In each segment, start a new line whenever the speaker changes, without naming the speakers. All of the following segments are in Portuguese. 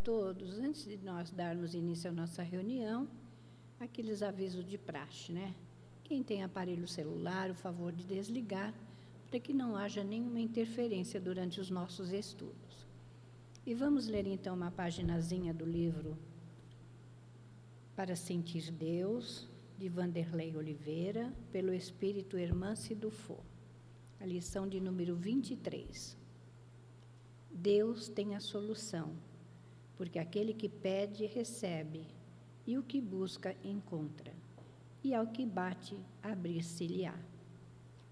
todos. Antes de nós darmos início à nossa reunião, aqueles avisos de praxe, né? Quem tem aparelho celular, o favor de desligar, para que não haja nenhuma interferência durante os nossos estudos. E vamos ler então uma paginazinha do livro Para Sentir Deus, de Vanderlei Oliveira, pelo Espírito Hermance Dufour. A lição de número 23. Deus tem a solução, porque aquele que pede, recebe, e o que busca, encontra, e ao que bate, abrir-se-lhe-á.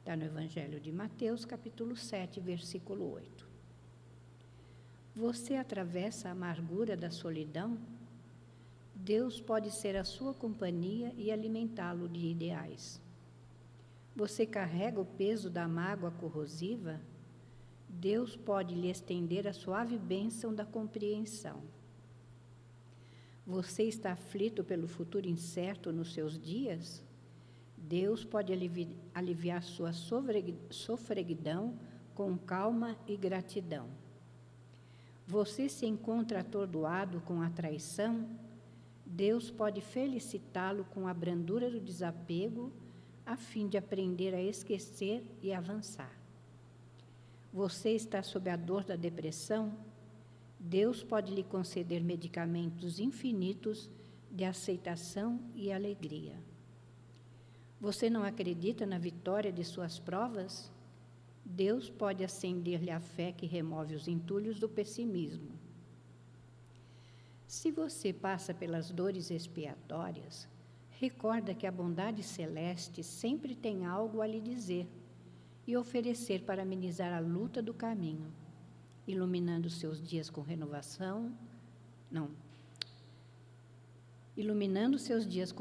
Está no Evangelho de Mateus, capítulo 7, versículo 8. Você atravessa a amargura da solidão? Deus pode ser a sua companhia e alimentá-lo de ideais. Você carrega o peso da mágoa corrosiva? Deus pode lhe estender a suave bênção da compreensão. Você está aflito pelo futuro incerto nos seus dias? Deus pode aliviar sua sofreguidão com calma e gratidão. Você se encontra atordoado com a traição? Deus pode felicitá-lo com a brandura do desapego, a fim de aprender a esquecer e avançar. Você está sob a dor da depressão? Deus pode lhe conceder medicamentos infinitos de aceitação e alegria. Você não acredita na vitória de suas provas? Deus pode acender-lhe a fé que remove os entulhos do pessimismo. Se você passa pelas dores expiatórias, recorda que a bondade celeste sempre tem algo a lhe dizer e oferecer para amenizar a luta do caminho, iluminando seus dias com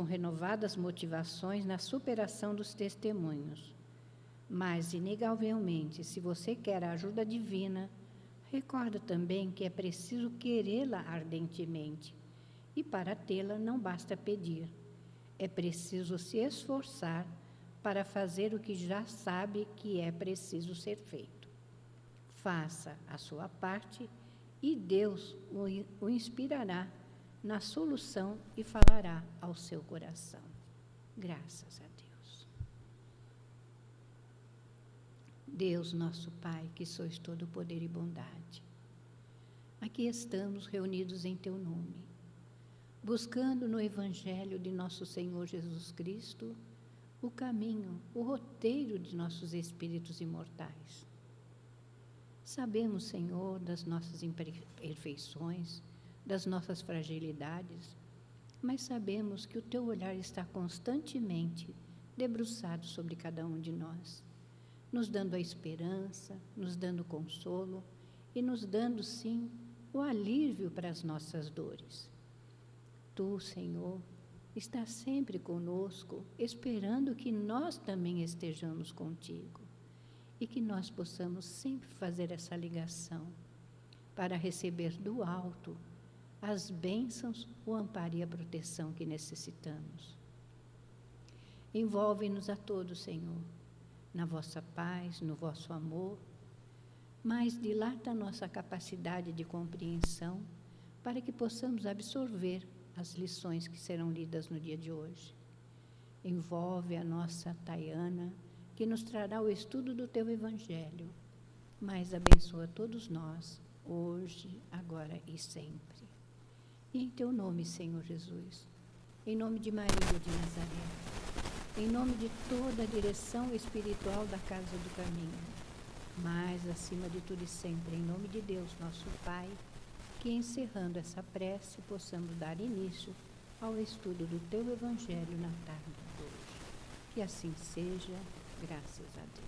renovadas motivações na superação dos testemunhos. Mas, inegavelmente, se você quer a ajuda divina, recorda também que é preciso querê-la ardentemente, e para tê-la não basta pedir. É preciso se esforçar para fazer o que já sabe que é preciso ser feito. Faça a sua parte e Deus o inspirará na solução e falará ao seu coração. Graças a Deus. Deus, nosso Pai, que sois todo poder e bondade, aqui estamos reunidos em Teu nome, buscando no Evangelho de nosso Senhor Jesus Cristo o caminho, o roteiro de nossos espíritos imortais. Sabemos, Senhor, das nossas imperfeições, das nossas fragilidades, mas sabemos que o Teu olhar está constantemente debruçado sobre cada um de nós, nos dando a esperança, nos dando consolo e nos dando, sim, o alívio para as nossas dores. Tu, Senhor, estás sempre conosco, esperando que nós também estejamos contigo e que nós possamos sempre fazer essa ligação para receber do alto as bênçãos, o amparo e a proteção que necessitamos. Envolve-nos a todos, Senhor, na vossa paz, no vosso amor, mas dilata a nossa capacidade de compreensão para que possamos absorver as lições que serão lidas no dia de hoje. Envolve a nossa Tayana, que nos trará o estudo do Teu Evangelho, mas abençoa todos nós, hoje, agora e sempre. E em Teu nome, Senhor Jesus, em nome de Maria de Nazaré, em nome de toda a direção espiritual da Casa do Caminho, mas, acima de tudo e sempre, em nome de Deus, nosso Pai, que, encerrando essa prece, possamos dar início ao estudo do Teu Evangelho na tarde de hoje. Que assim seja, graças a Deus.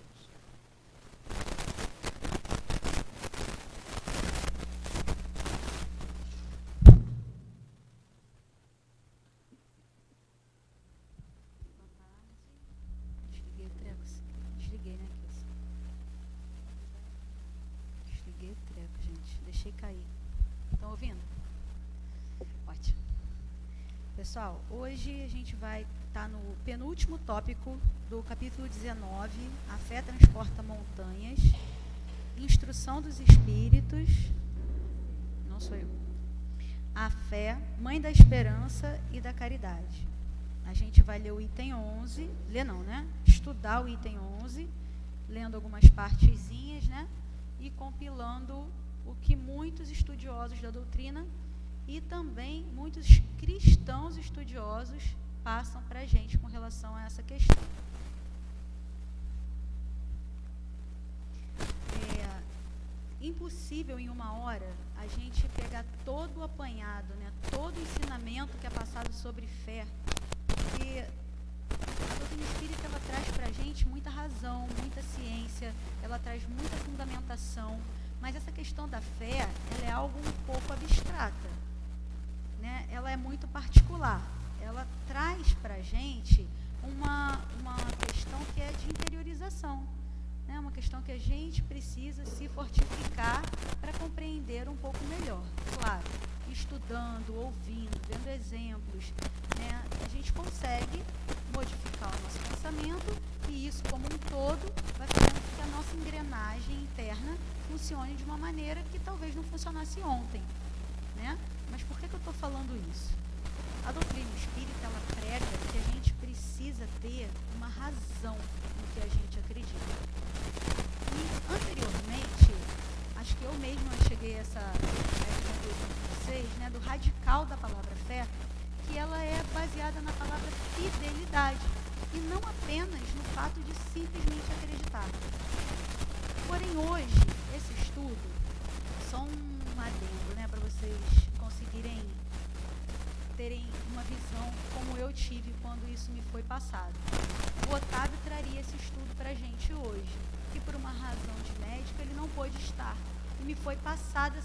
Pessoal, hoje a gente vai estar no penúltimo tópico do capítulo 19, A Fé Transporta Montanhas, Instrução dos Espíritos, não sou eu, a fé, mãe da esperança e da caridade. A gente vai ler o item 11, ler não, né? Estudar o item 11, lendo algumas partezinhas, né? E compilando o que muitos estudiosos da doutrina e também muitos cristãos estudiosos passam para a gente com relação a essa questão. Impossível em uma hora a gente pegar todo o apanhado, né, todo o ensinamento que é passado sobre fé, porque a doutrina espírita ela traz para a gente muita razão, muita ciência, ela traz muita fundamentação, mas essa questão da fé, ela é algo um pouco abstrata, né? Ela é muito particular, ela traz para a gente uma questão que é de interiorização. É uma questão que a gente precisa se fortificar para compreender um pouco melhor. Claro, estudando, ouvindo, vendo exemplos, né, a gente consegue modificar o nosso pensamento e isso, como um todo, vai fazendo com que a nossa engrenagem interna funcione de uma maneira que talvez não funcionasse ontem, né? Mas por que eu estou falando isso? A doutrina espírita, ela prega que a gente precisa ter uma razão no que a gente acredita. E, anteriormente, acho que eu mesma cheguei a essa conclusão com vocês, né, do radical da palavra fé, que ela é baseada na palavra fidelidade, e não apenas no fato de simplesmente acreditar. Porém, hoje, esse estudo, só um adendo, né, para vocês conseguirem terem uma visão como eu tive quando isso me foi passado. O Otávio traria esse estudo para a gente hoje, que por uma razão de médico ele não pôde estar. E me foi passada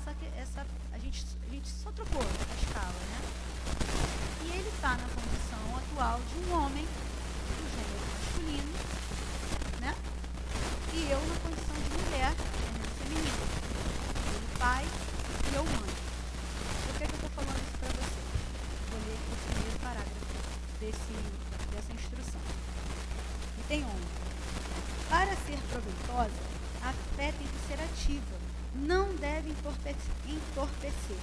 a gente só trocou a escala, né? E ele está na condição atual de um homem do gênero masculino, né? E eu na condição de mulher, gênero feminino. Ele pai e eu mãe. Por que eu estou falando isso para vocês? Vou ler o primeiro parágrafo dessa instrução. Item 11. Para ser proveitosa, a fé tem que ser ativa, não deve entorpecer-se.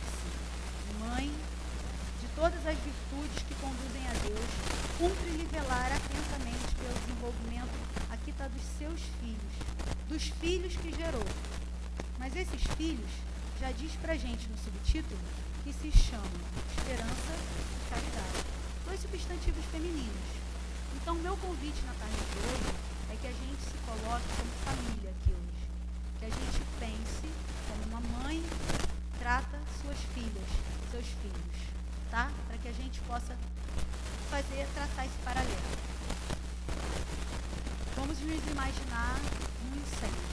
Mãe de todas as virtudes que conduzem a Deus, cumpre-lhe velar atentamente pelo desenvolvimento aqui está dos seus filhos, dos filhos que gerou. Mas esses filhos, já diz pra gente no subtítulo, que se chamam esperança e caridade. Dois substantivos femininos. Então, meu convite na tarde de hoje é que a gente se coloque como família aqui hoje. Que a gente pense como uma mãe trata suas filhas, seus filhos, tá? Para que a gente possa traçar esse paralelo. Vamos nos imaginar um incêndio.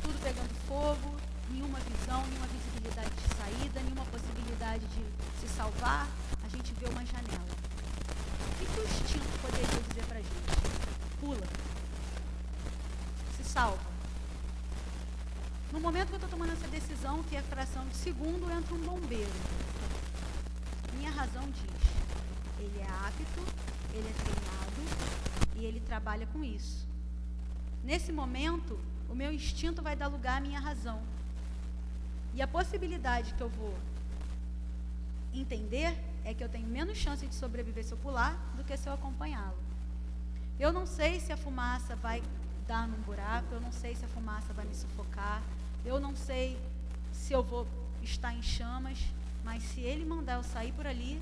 Tudo pegando fogo, nenhuma visão, nenhuma visibilidade de saída, nenhuma possibilidade de se salvar, a gente vê uma janela. O que o instinto poderia dizer pra gente? Pula. Se salva. No momento que eu estou tomando essa decisão, que é a fração de segundo, entra um bombeiro. Minha razão diz, ele é apto, ele é treinado e ele trabalha com isso. Nesse momento, o meu instinto vai dar lugar à minha razão. E a possibilidade que eu vou entender é que eu tenho menos chance de sobreviver se eu pular do que se eu acompanhá-lo. Eu não sei se a fumaça vai dar num buraco, eu não sei se a fumaça vai me sufocar, eu não sei se eu vou estar em chamas, mas se ele mandar eu sair por ali,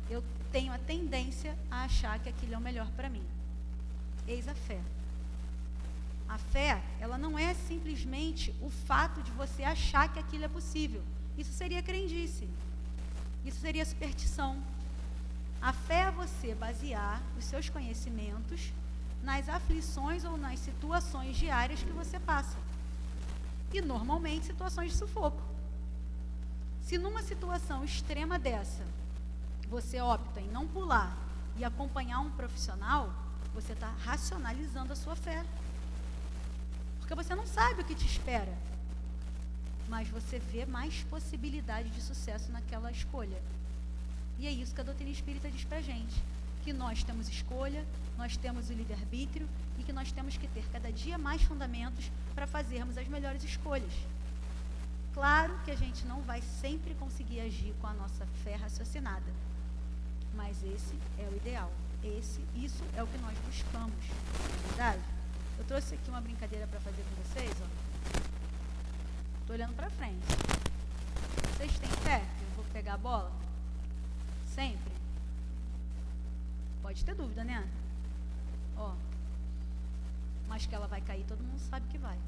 eu tenho a tendência a achar que aquilo é o melhor para mim. Eis a fé. A fé, ela não é simplesmente o fato de você achar que aquilo é possível. Isso seria crendice. Isso seria superstição. A fé é você basear os seus conhecimentos nas aflições ou nas situações diárias que você passa. E, normalmente, situações de sufoco. Se numa situação extrema dessa, você opta em não pular e acompanhar um profissional, você está racionalizando a sua fé. Porque você não sabe o que te espera, mas você vê mais possibilidade de sucesso naquela escolha. E é isso que a doutrina espírita diz pra gente, que nós temos escolha, nós temos o livre-arbítrio e que nós temos que ter cada dia mais fundamentos para fazermos as melhores escolhas. Claro que a gente não vai sempre conseguir agir com a nossa fé raciocinada, mas esse é o ideal. Isso é o que nós buscamos, não é verdade? Eu trouxe aqui uma brincadeira para fazer com vocês, ó. Tô olhando para frente. Vocês têm fé que eu vou pegar a bola? Sempre? Pode ter dúvida, né? Ó. Mas que ela vai cair, todo mundo sabe que vai.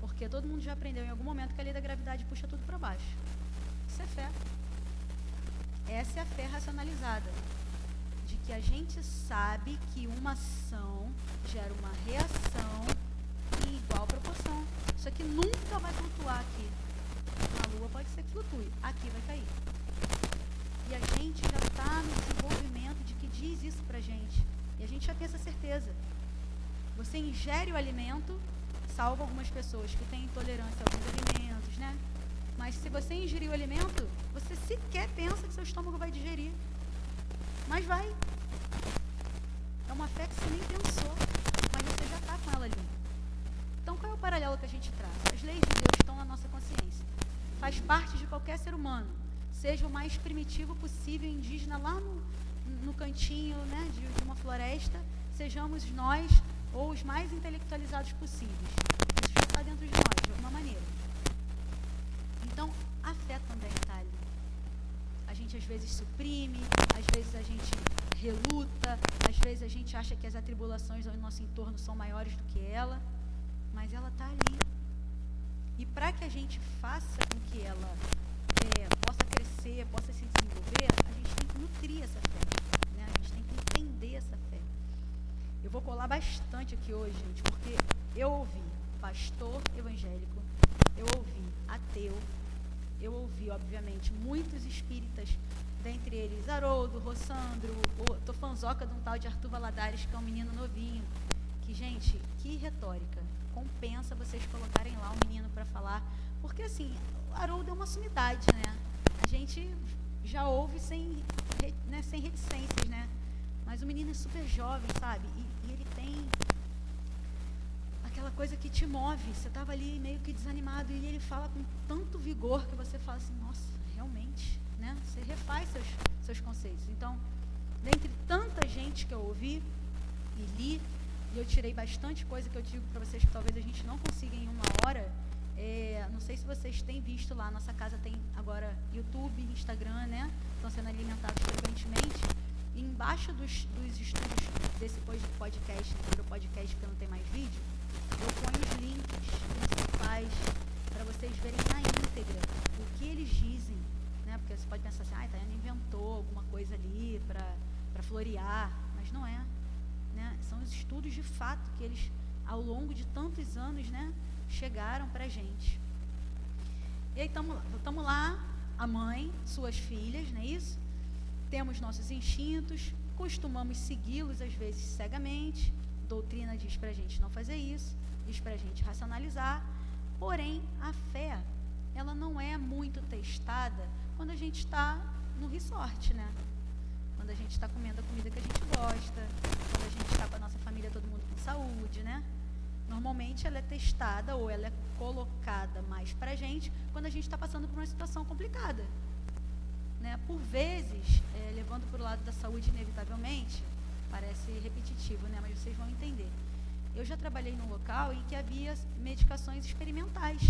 Porque todo mundo já aprendeu em algum momento que a lei da gravidade puxa tudo para baixo. Isso é fé. Essa é a fé racionalizada. De que a gente sabe que uma ação gera uma reação em igual proporção. Isso aqui nunca vai flutuar aqui. Na Lua pode ser que flutue. Aqui vai cair. E a gente já está no desenvolvimento de que diz isso pra gente. E a gente já tem essa certeza. Você ingere o alimento, salvo algumas pessoas que têm intolerância a alguns alimentos, né? Mas se você ingerir o alimento, você sequer pensa que seu estômago vai digerir. Mas vai. É uma fé que você nem pensou, mas você já está com ela ali. Então, qual é o paralelo que a gente traz? As leis de Deus estão na nossa consciência. Faz parte de qualquer ser humano. Seja o mais primitivo possível, indígena, lá no cantinho, né, de uma floresta, sejamos nós ou os mais intelectualizados possíveis. Isso já está dentro de nós, de alguma maneira. Então, a fé também está ali. A gente às vezes suprime, às vezes a gente reluta, às vezes a gente acha que as atribulações ao nosso entorno são maiores do que ela, mas ela está ali. E para que a gente faça com que ela possa crescer, possa se desenvolver, a gente tem que nutrir essa fé, né? A gente tem que entender essa fé. Eu vou colar bastante aqui hoje, gente, porque eu ouvi pastor evangélico, eu ouvi ateu, eu ouvi, obviamente, muitos espíritas, dentre eles Haroldo, Rossandro, tô fanzoca de um tal de Arthur Valadares, que é um menino novinho, que, gente, que retórica, compensa vocês colocarem lá um menino para falar, porque assim, o Haroldo é uma sumidade, né? A gente já ouve sem reticências, né? Mas o menino é super jovem, sabe? E ele tem aquela coisa que te move. Você estava ali meio que desanimado e ele fala com tanto vigor que você fala assim, nossa, realmente, né? Você refaz seus conceitos. Então, dentre tanta gente que eu ouvi e li, e eu tirei bastante coisa que eu digo para vocês que talvez a gente não consiga em uma hora. Não sei se vocês têm visto lá, nossa casa tem agora YouTube, Instagram, né? Estão sendo alimentados frequentemente. E embaixo dos estudos desse podcast, do podcast que não tem mais vídeo, eu ponho os links principais para vocês verem na íntegra o que eles dizem, né? Porque você pode pensar assim, Tayana inventou alguma coisa ali para florear, mas não é, né? São os estudos de fato que eles, ao longo de tantos anos, né, chegaram para a gente. E aí estamos lá, a mãe, suas filhas, não é isso? Temos nossos instintos, costumamos segui-los às vezes cegamente, doutrina diz para a gente não fazer isso, diz para a gente racionalizar, porém a fé, ela não é muito testada quando a gente está no resort, né? Quando a gente está comendo a comida que a gente gosta, quando a gente está com a nossa família, todo mundo com saúde, né? Normalmente ela é testada ou ela é colocada mais pra gente quando a gente está passando por uma situação complicada, né? Por vezes, levando para o lado da saúde inevitavelmente, parece repetitivo, né? Mas vocês vão entender. Eu já trabalhei num local em que havia medicações experimentais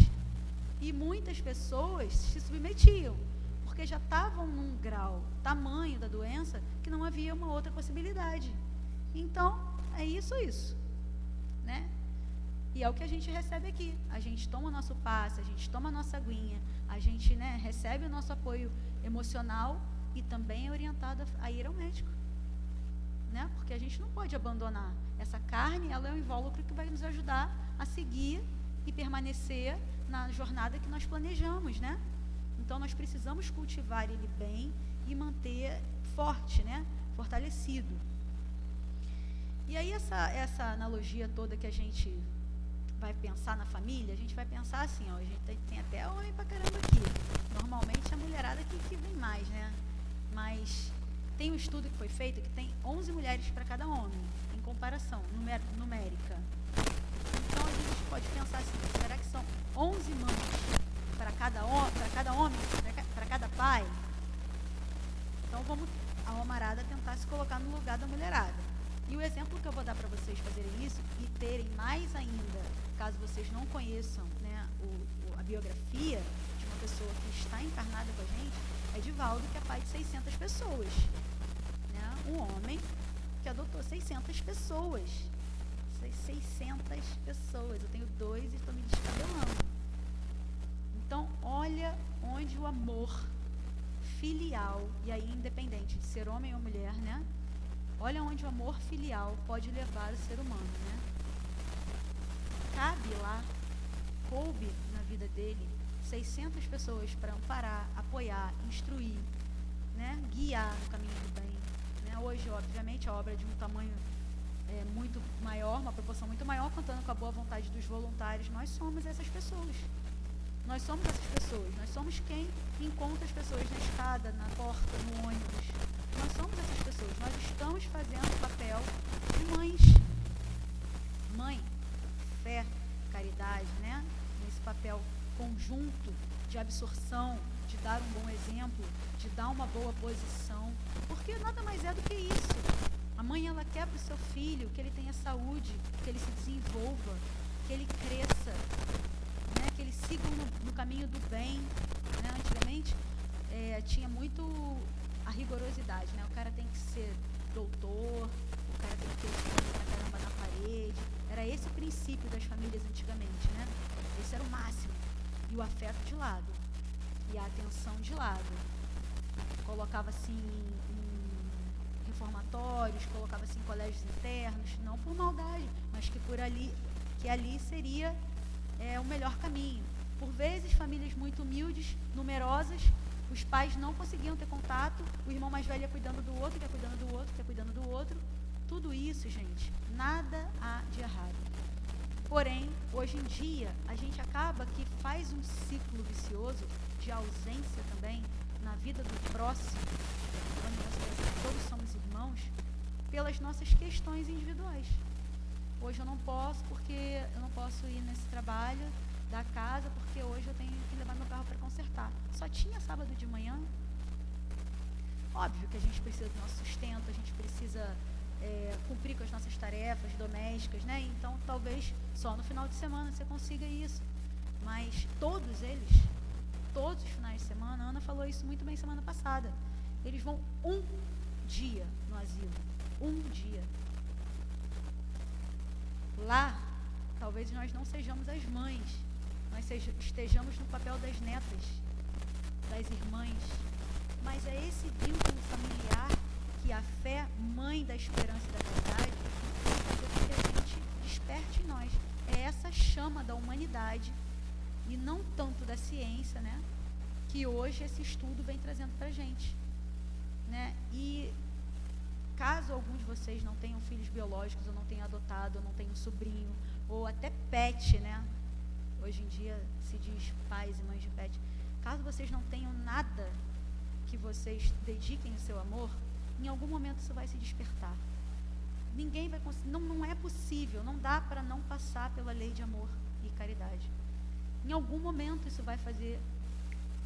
e muitas pessoas se submetiam, porque já estavam num grau, tamanho da doença, que não havia uma outra possibilidade. Então, é isso, né? E é o que a gente recebe aqui. A gente toma o nosso passe, a gente toma a nossa aguinha, a gente, né, recebe o nosso apoio emocional e também é orientado a ir ao médico, né? Porque a gente não pode abandonar. Essa carne, ela é um invólucro que vai nos ajudar a seguir e permanecer na jornada que nós planejamos, né? Então, nós precisamos cultivar ele bem e manter forte, né? Fortalecido. E aí, essa analogia toda que a gente vai pensar na família, a gente vai pensar assim, ó, a gente tem até homem pra caramba aqui. Normalmente, a mulherada que vem mais, né? Mas tem um estudo que foi feito que tem 11 mulheres para cada homem, em comparação numérica. Então, a gente pode pensar assim, será que são 11 mães para cada homem, para cada pai. Então vamos, a homarada, tentar se colocar no lugar da mulherada. E o exemplo que eu vou dar para vocês fazerem isso e terem mais ainda, caso vocês não conheçam, né, a biografia de uma pessoa que está encarnada com a gente, é Divaldo, que é pai de 600 pessoas. Né? Um homem que adotou 600 pessoas. 600 pessoas. Eu tenho 2 e estou me descabelando. Então, olha onde o amor filial, e aí independente de ser homem ou mulher, né? Olha onde o amor filial pode levar o ser humano, né? Cabe lá, coube na vida dele, 600 pessoas para amparar, apoiar, instruir, né? Guiar no caminho do bem. Né? Hoje, obviamente, a obra é de um tamanho muito maior, uma proporção muito maior, contando com a boa vontade dos voluntários. Nós somos essas pessoas. Nós somos essas pessoas. Nós somos quem encontra as pessoas na escada, na porta, no ônibus. Nós somos essas pessoas. Nós estamos fazendo o papel de mães. Mãe, fé, caridade, né? Nesse papel conjunto de absorção, de dar um bom exemplo, de dar uma boa posição. Porque nada mais é do que isso. A mãe, ela quer para o seu filho que ele tenha saúde, que ele se desenvolva, que ele cresça, né? Que ele siga no caminho do bem. Né? Antigamente, tinha muito a rigorosidade, né? O cara tem que ser doutor, o cara tem que ter estudo pra caramba na parede. Era esse o princípio das famílias antigamente, né? Esse era o máximo. E o afeto de lado, e a atenção de lado. Colocava assim em reformatórios, colocava assim em colégios internos, não por maldade, mas que ali seria o melhor caminho. Por vezes, famílias muito humildes, numerosas, os pais não conseguiam ter contato, o irmão mais velho ia cuidando do outro, que ia cuidando do outro, que ia cuidando do outro. Tudo isso, gente, nada há de errado. Porém, hoje em dia, a gente acaba que faz um ciclo vicioso de ausência também na vida do próximo, quando nós todos somos irmãos, pelas nossas questões individuais. Hoje eu não posso, porque eu não posso ir nesse trabalho da casa, porque hoje eu tenho que levar meu carro para consertar. Só tinha sábado de manhã. Óbvio que a gente precisa do nosso sustento, a gente precisa cumprir com as nossas tarefas domésticas, né? Então, talvez só no final de semana você consiga isso. Mas todos os finais de semana, a Ana falou isso muito bem semana passada, eles vão um dia no asilo. Um dia. Lá, talvez nós não sejamos as mães, nós estejamos no papel das netas, das irmãs, mas é esse vínculo familiar que a fé, mãe da esperança e da caridade, vai fazer com que a gente desperte em nós. É essa chama da humanidade e não tanto da ciência, né, que hoje esse estudo vem trazendo para a gente. Né? E caso algum de vocês não tenham filhos biológicos, ou não tenham adotado, ou não tenham sobrinho, ou até pet, né? Hoje em dia se diz pais e mães de pet. Caso vocês não tenham nada que vocês dediquem o seu amor, em algum momento isso vai se despertar. Ninguém vai conseguir, não é possível, não dá para não passar pela lei de amor e caridade. Em algum momento isso vai fazer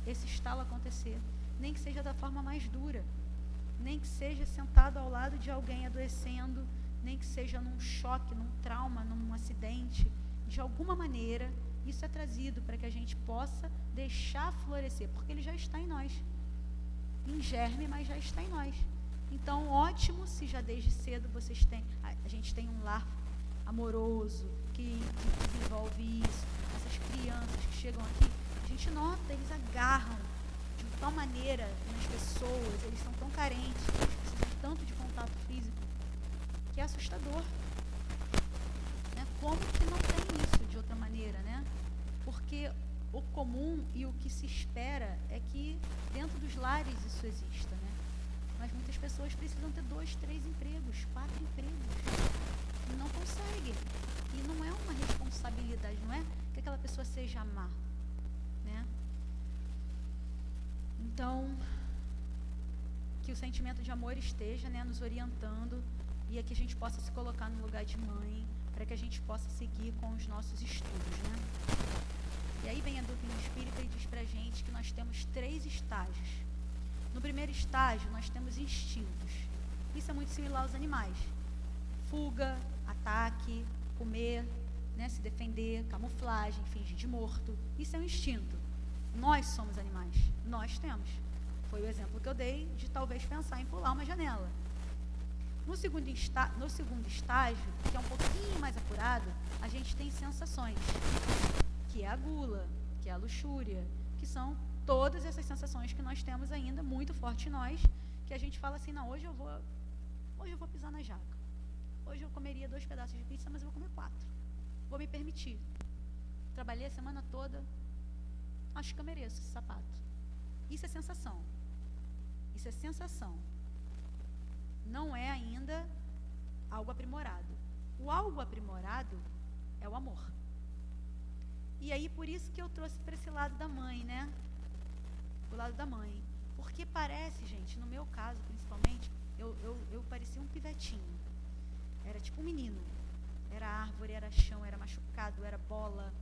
esse estalo acontecer, nem que seja da forma mais dura, nem que seja sentado ao lado de alguém adoecendo, nem que seja num choque, num trauma, num acidente. De alguma maneira, isso é trazido para que a gente possa deixar florescer, porque ele já está em nós. Em germe, mas já está em nós. Então, ótimo se já desde cedo a gente tem um lar amoroso, que desenvolve isso. Essas crianças que chegam aqui, a gente nota, eles agarram de tal maneira nas pessoas, eles são tão carentes, eles precisam tanto de contato físico, que é assustador. Né? Como que não tem isso de outra maneira, né? Porque o comum e o que se espera é que dentro dos lares isso exista, né? Mas muitas pessoas precisam ter 2, 3 empregos, 4 empregos, e não conseguem. E não é uma responsabilidade, não é que aquela pessoa seja má, né? Então, que o sentimento de amor esteja, né, nos orientando, e que a gente possa se colocar no lugar de mãe, para que a gente possa seguir com os nossos estudos, né? E aí vem a doutrina espírita e diz pra gente que nós temos 3 estágios. No primeiro estágio, nós temos instintos. Isso é muito similar aos animais. Fuga, ataque, comer, né, se defender, camuflagem, fingir de morto. Isso é um instinto. Nós somos animais. Nós temos. Foi o exemplo que eu dei de talvez pensar em pular uma janela. No segundo estágio, que é um pouquinho mais apurado, a gente tem sensações, que é a gula, que é a luxúria, que são todas essas sensações que nós temos ainda muito forte em nós, que a gente fala assim, não, hoje eu vou pisar na jaca. Hoje eu comeria 2 pedaços de pizza, mas eu vou comer 4. Vou me permitir. Trabalhei a semana toda, acho que eu mereço esse sapato. Isso é sensação. Isso é sensação. Não é ainda algo aprimorado. O algo aprimorado é o amor. E aí, por isso que eu trouxe para esse lado da mãe, né? O lado da mãe. Porque parece, gente, no meu caso, principalmente, eu parecia um pivetinho. Era tipo um menino. Era árvore, era chão, era machucado, era bola.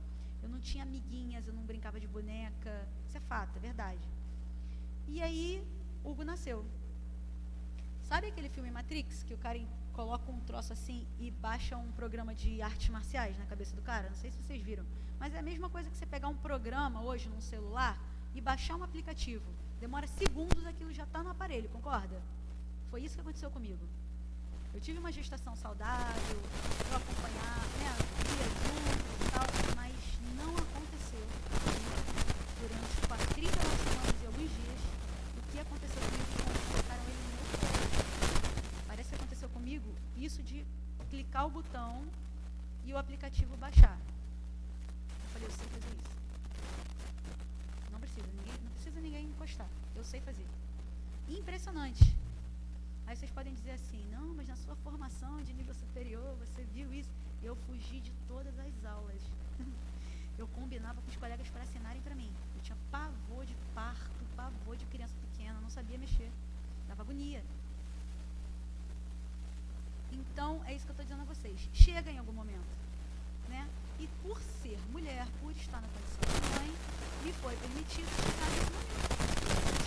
Eu não tinha amiguinhas, eu não brincava de boneca. Isso é fato, é verdade. E aí, Hugo nasceu. Sabe aquele filme Matrix, que o cara coloca um troço assim e baixa um programa de artes marciais na cabeça do cara? Não sei se vocês viram. Mas é a mesma coisa que você pegar um programa hoje num celular e baixar um aplicativo. Demora segundos, aquilo já está no aparelho, concorda? Foi isso que aconteceu comigo. Eu tive uma gestação saudável, eu acompanhava, né, via juntos e tal, mas não aconteceu durante 39 semanas e alguns dias o que aconteceu comigo quando colocaram ele no meu colo. Parece que aconteceu comigo isso de clicar o botão e o aplicativo baixar. Eu falei, eu sei fazer isso. Não precisa ninguém encostar. Eu sei fazer. Impressionante. Aí vocês podem dizer assim, não, mas na sua formação de nível superior, você viu isso. Eu fugi de todas as aulas. Eu combinava com os colegas para assinarem para mim. Eu tinha pavor de parto, pavor de criança pequena, não sabia mexer. Dava agonia. Então, é isso que eu estou dizendo a vocês. Chega em algum momento, né? E por ser mulher, por estar na condição de mãe, me foi permitido chegar nesse momento.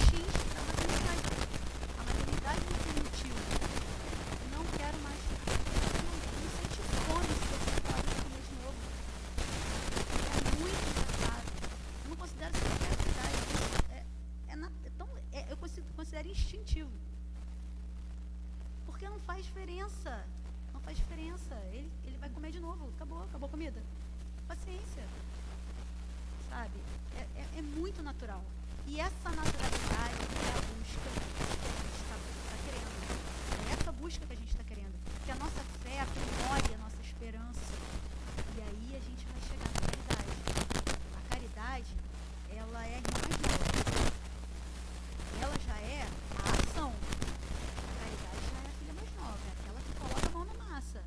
X da maternidade. A maternidade me permitiu. Não quero mais. Não sente fome se você falar isso comigo de novo. É muito engraçado. Eu não considero isso maternidade. Eu considero instintivo. Porque não faz diferença. Não faz diferença. Ele vai comer de novo. Acabou a comida. Paciência. Sabe? É muito natural. E essa naturalidade é a busca que a gente está querendo. É essa busca que a gente está querendo. Que a nossa fé aprimore a nossa esperança. E aí a gente vai chegar na caridade. A caridade, ela é a irmã mais nova. Ela já é a ação. A caridade já é a filha mais nova. É aquela que coloca a mão na massa.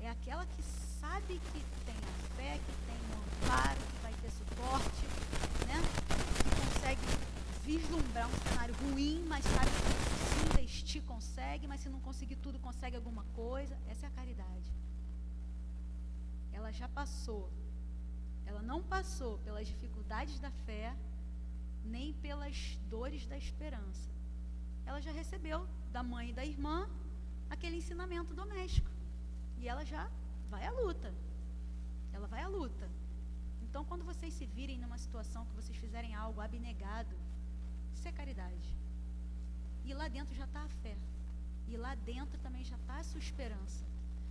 É aquela que sabe que tem a fé, que tem um amparo, que vai ter suporte, né? Que consegue vislumbrar um cenário ruim, mas sabe que se investir consegue, mas se não conseguir tudo, consegue alguma coisa. Essa é a caridade. Ela já passou. Ela não passou pelas dificuldades da fé, nem pelas dores da esperança. Ela já recebeu da mãe e da irmã aquele ensinamento doméstico. E ela já vai à luta. Ela vai à luta. Então, quando vocês se virem numa situação que vocês fizerem algo abnegado, isso é caridade. E lá dentro já está a fé. E lá dentro também já está a sua esperança.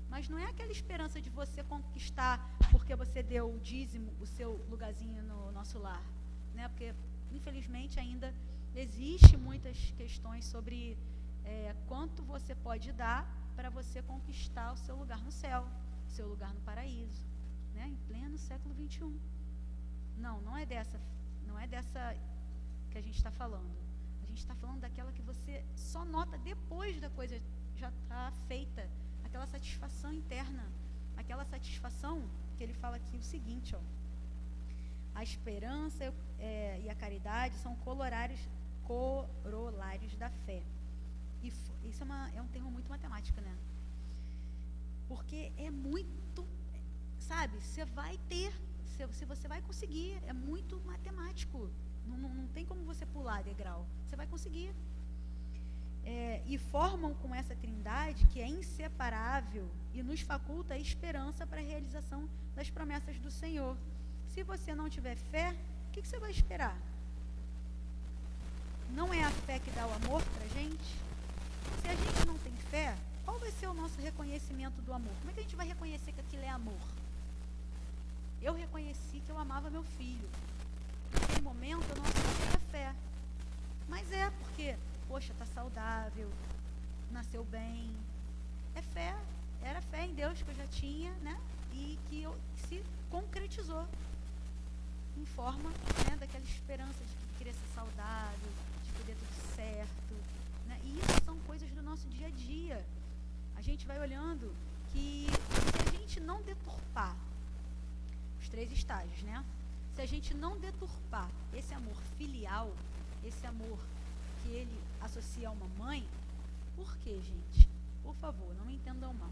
Mas não é aquela esperança de você conquistar porque você deu o dízimo, o seu lugarzinho no nosso lar. Né? Porque, infelizmente, ainda existe muitas questões sobre quanto você pode dar para você conquistar o seu lugar no céu, o seu lugar no paraíso, né? Em pleno século XXI. Não é dessa que a gente está falando. A gente está falando daquela que você só nota depois da coisa já estar feita, aquela satisfação interna, aquela satisfação que ele fala aqui o seguinte, ó. A esperança e a caridade são corolários da fé. E isso é um termo muito matemático, né? Porque é muito, sabe, você vai ter Se você vai conseguir, é muito matemático. Não tem como você pular degrau. Você vai conseguir. E formam com essa trindade que é inseparável e nos faculta a esperança para a realização das promessas do Senhor. Se você não tiver fé, o que você vai esperar? Não é a fé que dá o amor para a gente? Se a gente não tem fé, qual vai ser o nosso reconhecimento do amor? Como é que a gente vai reconhecer que aquilo é amor? Eu reconheci que eu amava meu filho. Naquele momento eu não tinha fé. Mas porque, poxa, está saudável, nasceu bem. É fé, era fé em Deus que eu já tinha, né? E que se concretizou em forma, né, daquela esperança de que queria ser saudável, de que dê tudo certo, né? E isso são coisas do nosso dia a dia. A gente vai olhando que se a gente não deturpar os 3 estágios, né? Se a gente não deturpar esse amor filial, esse amor que ele associa a uma mãe, por quê, gente? Por favor, não me entendam mal.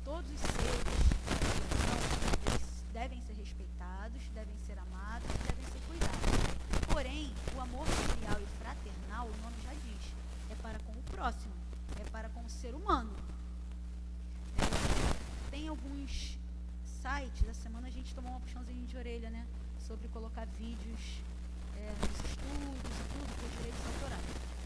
Todos os seres da criação, eles devem ser respeitados, devem ser amados, devem ser cuidados. Porém, o amor filial e fraternal, o nome já diz, é para com o próximo, é para com o ser humano. Tem alguns sites, essa semana a gente tomou uma puxãozinha de orelha, né? Sobre colocar vídeos nos estudos e tudo, por direitos autorais.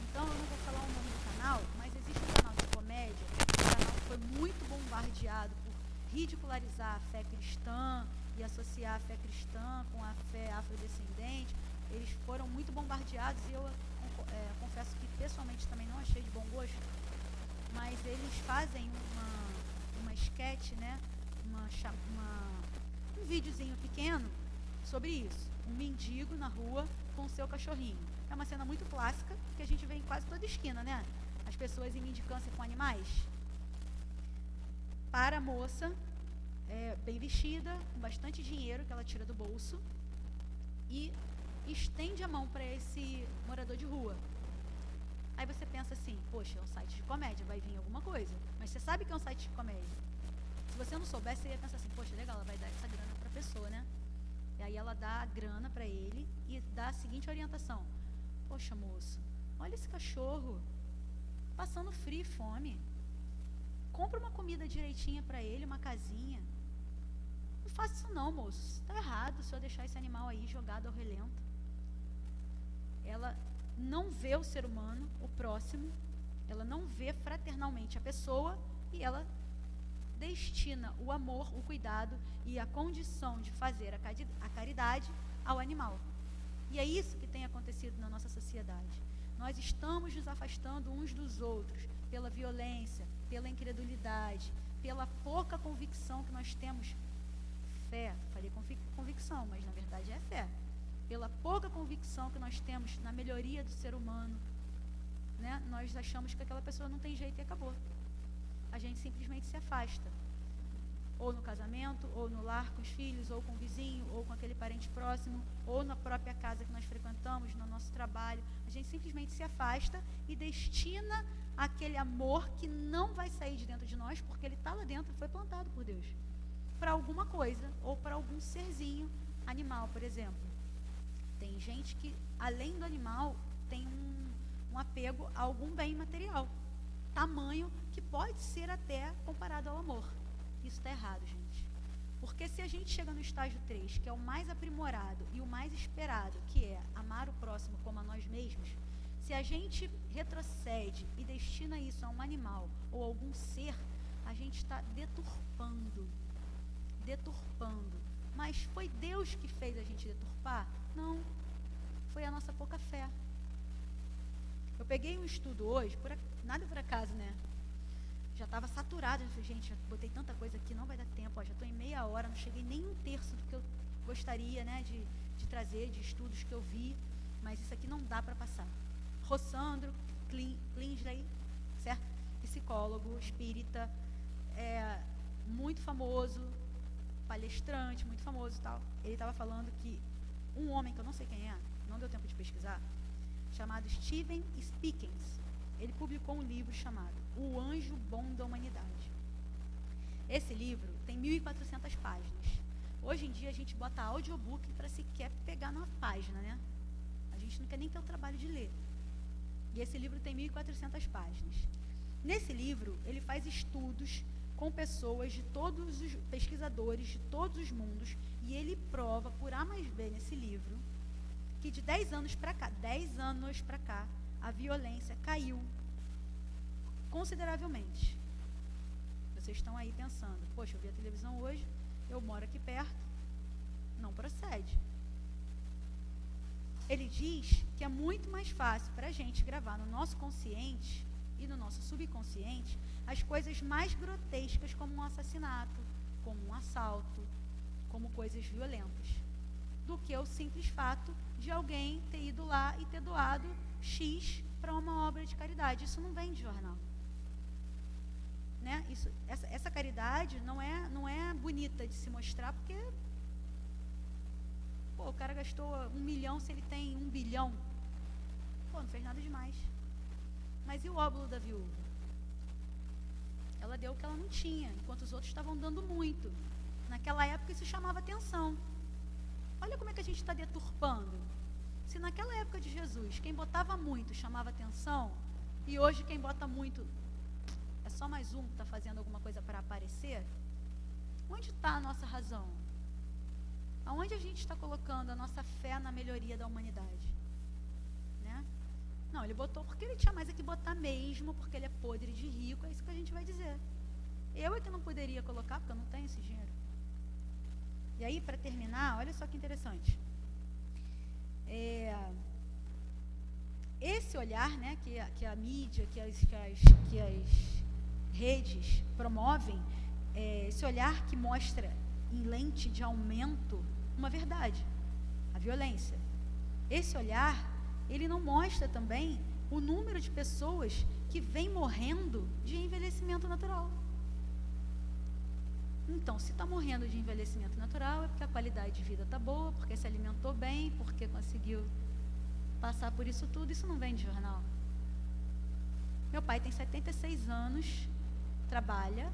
Então, eu não vou falar o nome do canal, mas existe um canal de comédia, um canal que foi muito bombardeado por ridicularizar a fé cristã e associar a fé cristã com a fé afrodescendente. Eles foram muito bombardeados e eu confesso que pessoalmente também não achei de bom gosto, mas eles fazem uma sketch, né? Um videozinho pequeno sobre isso. Um mendigo na rua com o seu cachorrinho. É uma cena muito clássica que a gente vê em quase toda esquina, né? As pessoas em mendicância com animais. Para a moça, bem vestida, com bastante dinheiro que ela tira do bolso e estende a mão para esse morador de rua. Aí você pensa assim, poxa, é um site de comédia, vai vir alguma coisa. Mas você sabe que é um site de comédia. Se você não soubesse, você ia pensar assim, poxa, legal, ela vai dar essa grana para a pessoa, né? E aí ela dá a grana para ele e dá a seguinte orientação. Poxa, moço, olha esse cachorro, passando frio e fome. Compra uma comida direitinha para ele, uma casinha. Não faça isso não, moço. Está errado o senhor deixar esse animal aí jogado ao relento. Ela não vê o ser humano, o próximo, ela não vê fraternalmente a pessoa e ela destina o amor, o cuidado e a condição de fazer a caridade ao animal. E é isso que tem acontecido na nossa sociedade. Nós estamos nos afastando uns dos outros pela violência, pela incredulidade, pela pouca convicção que nós temos. Fé, falei convicção, mas na verdade é fé. Pela pouca convicção que nós temos na melhoria do ser humano, né? Nós achamos que aquela pessoa não tem jeito e acabou. A gente simplesmente se afasta. Ou no casamento, ou no lar com os filhos, ou com o vizinho, ou com aquele parente próximo, ou na própria casa que nós frequentamos, no nosso trabalho. A gente simplesmente se afasta e destina aquele amor que não vai sair de dentro de nós, porque ele está lá dentro, foi plantado por Deus, para alguma coisa, ou para algum serzinho animal, por exemplo. Tem gente que, além do animal, tem um apego a algum bem material, tamanho que pode ser até comparado ao amor. Isso está errado, gente. Porque se a gente chega no estágio 3, que é o mais aprimorado e o mais esperado, que é amar o próximo como a nós mesmos, se a gente retrocede e destina isso a um animal ou algum ser, a gente está deturpando. Mas foi Deus que fez a gente deturpar? Não. Foi a nossa pouca fé. Eu peguei um estudo hoje, nada por acaso, né? Já estava saturado, eu falei, gente, já botei tanta coisa aqui, não vai dar tempo, já estou em meia hora, não cheguei nem um terço do que eu gostaria, né, de trazer, de estudos que eu vi, mas isso aqui não dá para passar. Rossandro Klinsley, certo? Psicólogo, espírita, muito famoso, palestrante, muito famoso e tal. Ele estava falando que um homem, que eu não sei quem é, não deu tempo de pesquisar, chamado Steven Speakins, ele publicou um livro chamado O Anjo Bom da Humanidade. Esse livro tem 1.400 páginas. Hoje em dia a gente bota audiobook para sequer pegar na página, né? A gente não quer nem ter o trabalho de ler. E esse livro tem 1.400 páginas. Nesse livro, ele faz estudos com pessoas de todos os pesquisadores de todos os mundos, e ele prova por A mais B nesse livro que de 10 anos para cá, a violência caiu consideravelmente. Vocês estão aí pensando, poxa, eu vi a televisão hoje, eu moro aqui perto, não procede. Ele diz que é muito mais fácil para a gente gravar no nosso consciente e no nosso subconsciente as coisas mais grotescas, como um assassinato, como um assalto, como coisas violentas, do que o simples fato de alguém ter ido lá e ter doado X para uma obra de caridade. Isso não vem de jornal. Né? Essa caridade não é bonita de se mostrar, porque o cara gastou 1 milhão se ele tem 1 bilhão. Não fez nada demais. Mas e o óbolo da viúva? Ela deu o que ela não tinha, enquanto os outros estavam dando muito. Naquela época isso chamava atenção. Olha como é que a gente está deturpando. Se naquela época de Jesus, quem botava muito chamava atenção, e hoje quem bota muito é só mais um que está fazendo alguma coisa para aparecer, onde está a nossa razão? Aonde a gente está colocando a nossa fé na melhoria da humanidade? Né? Não, ele botou porque ele tinha mais é que botar mesmo, porque ele é podre de rico, é isso que a gente vai dizer. Eu é que não poderia colocar, porque eu não tenho esse dinheiro. E aí, para terminar, olha só que interessante. Esse olhar, né, que a mídia, que as redes promovem, esse olhar que mostra em lente de aumento uma verdade, a violência. Esse olhar, ele não mostra também o número de pessoas que vem morrendo de envelhecimento natural. Então, se está morrendo de envelhecimento natural, é porque a qualidade de vida está boa, porque se alimentou bem, porque conseguiu passar por isso tudo. Isso não vem de jornal. Meu pai tem 76 anos, trabalha,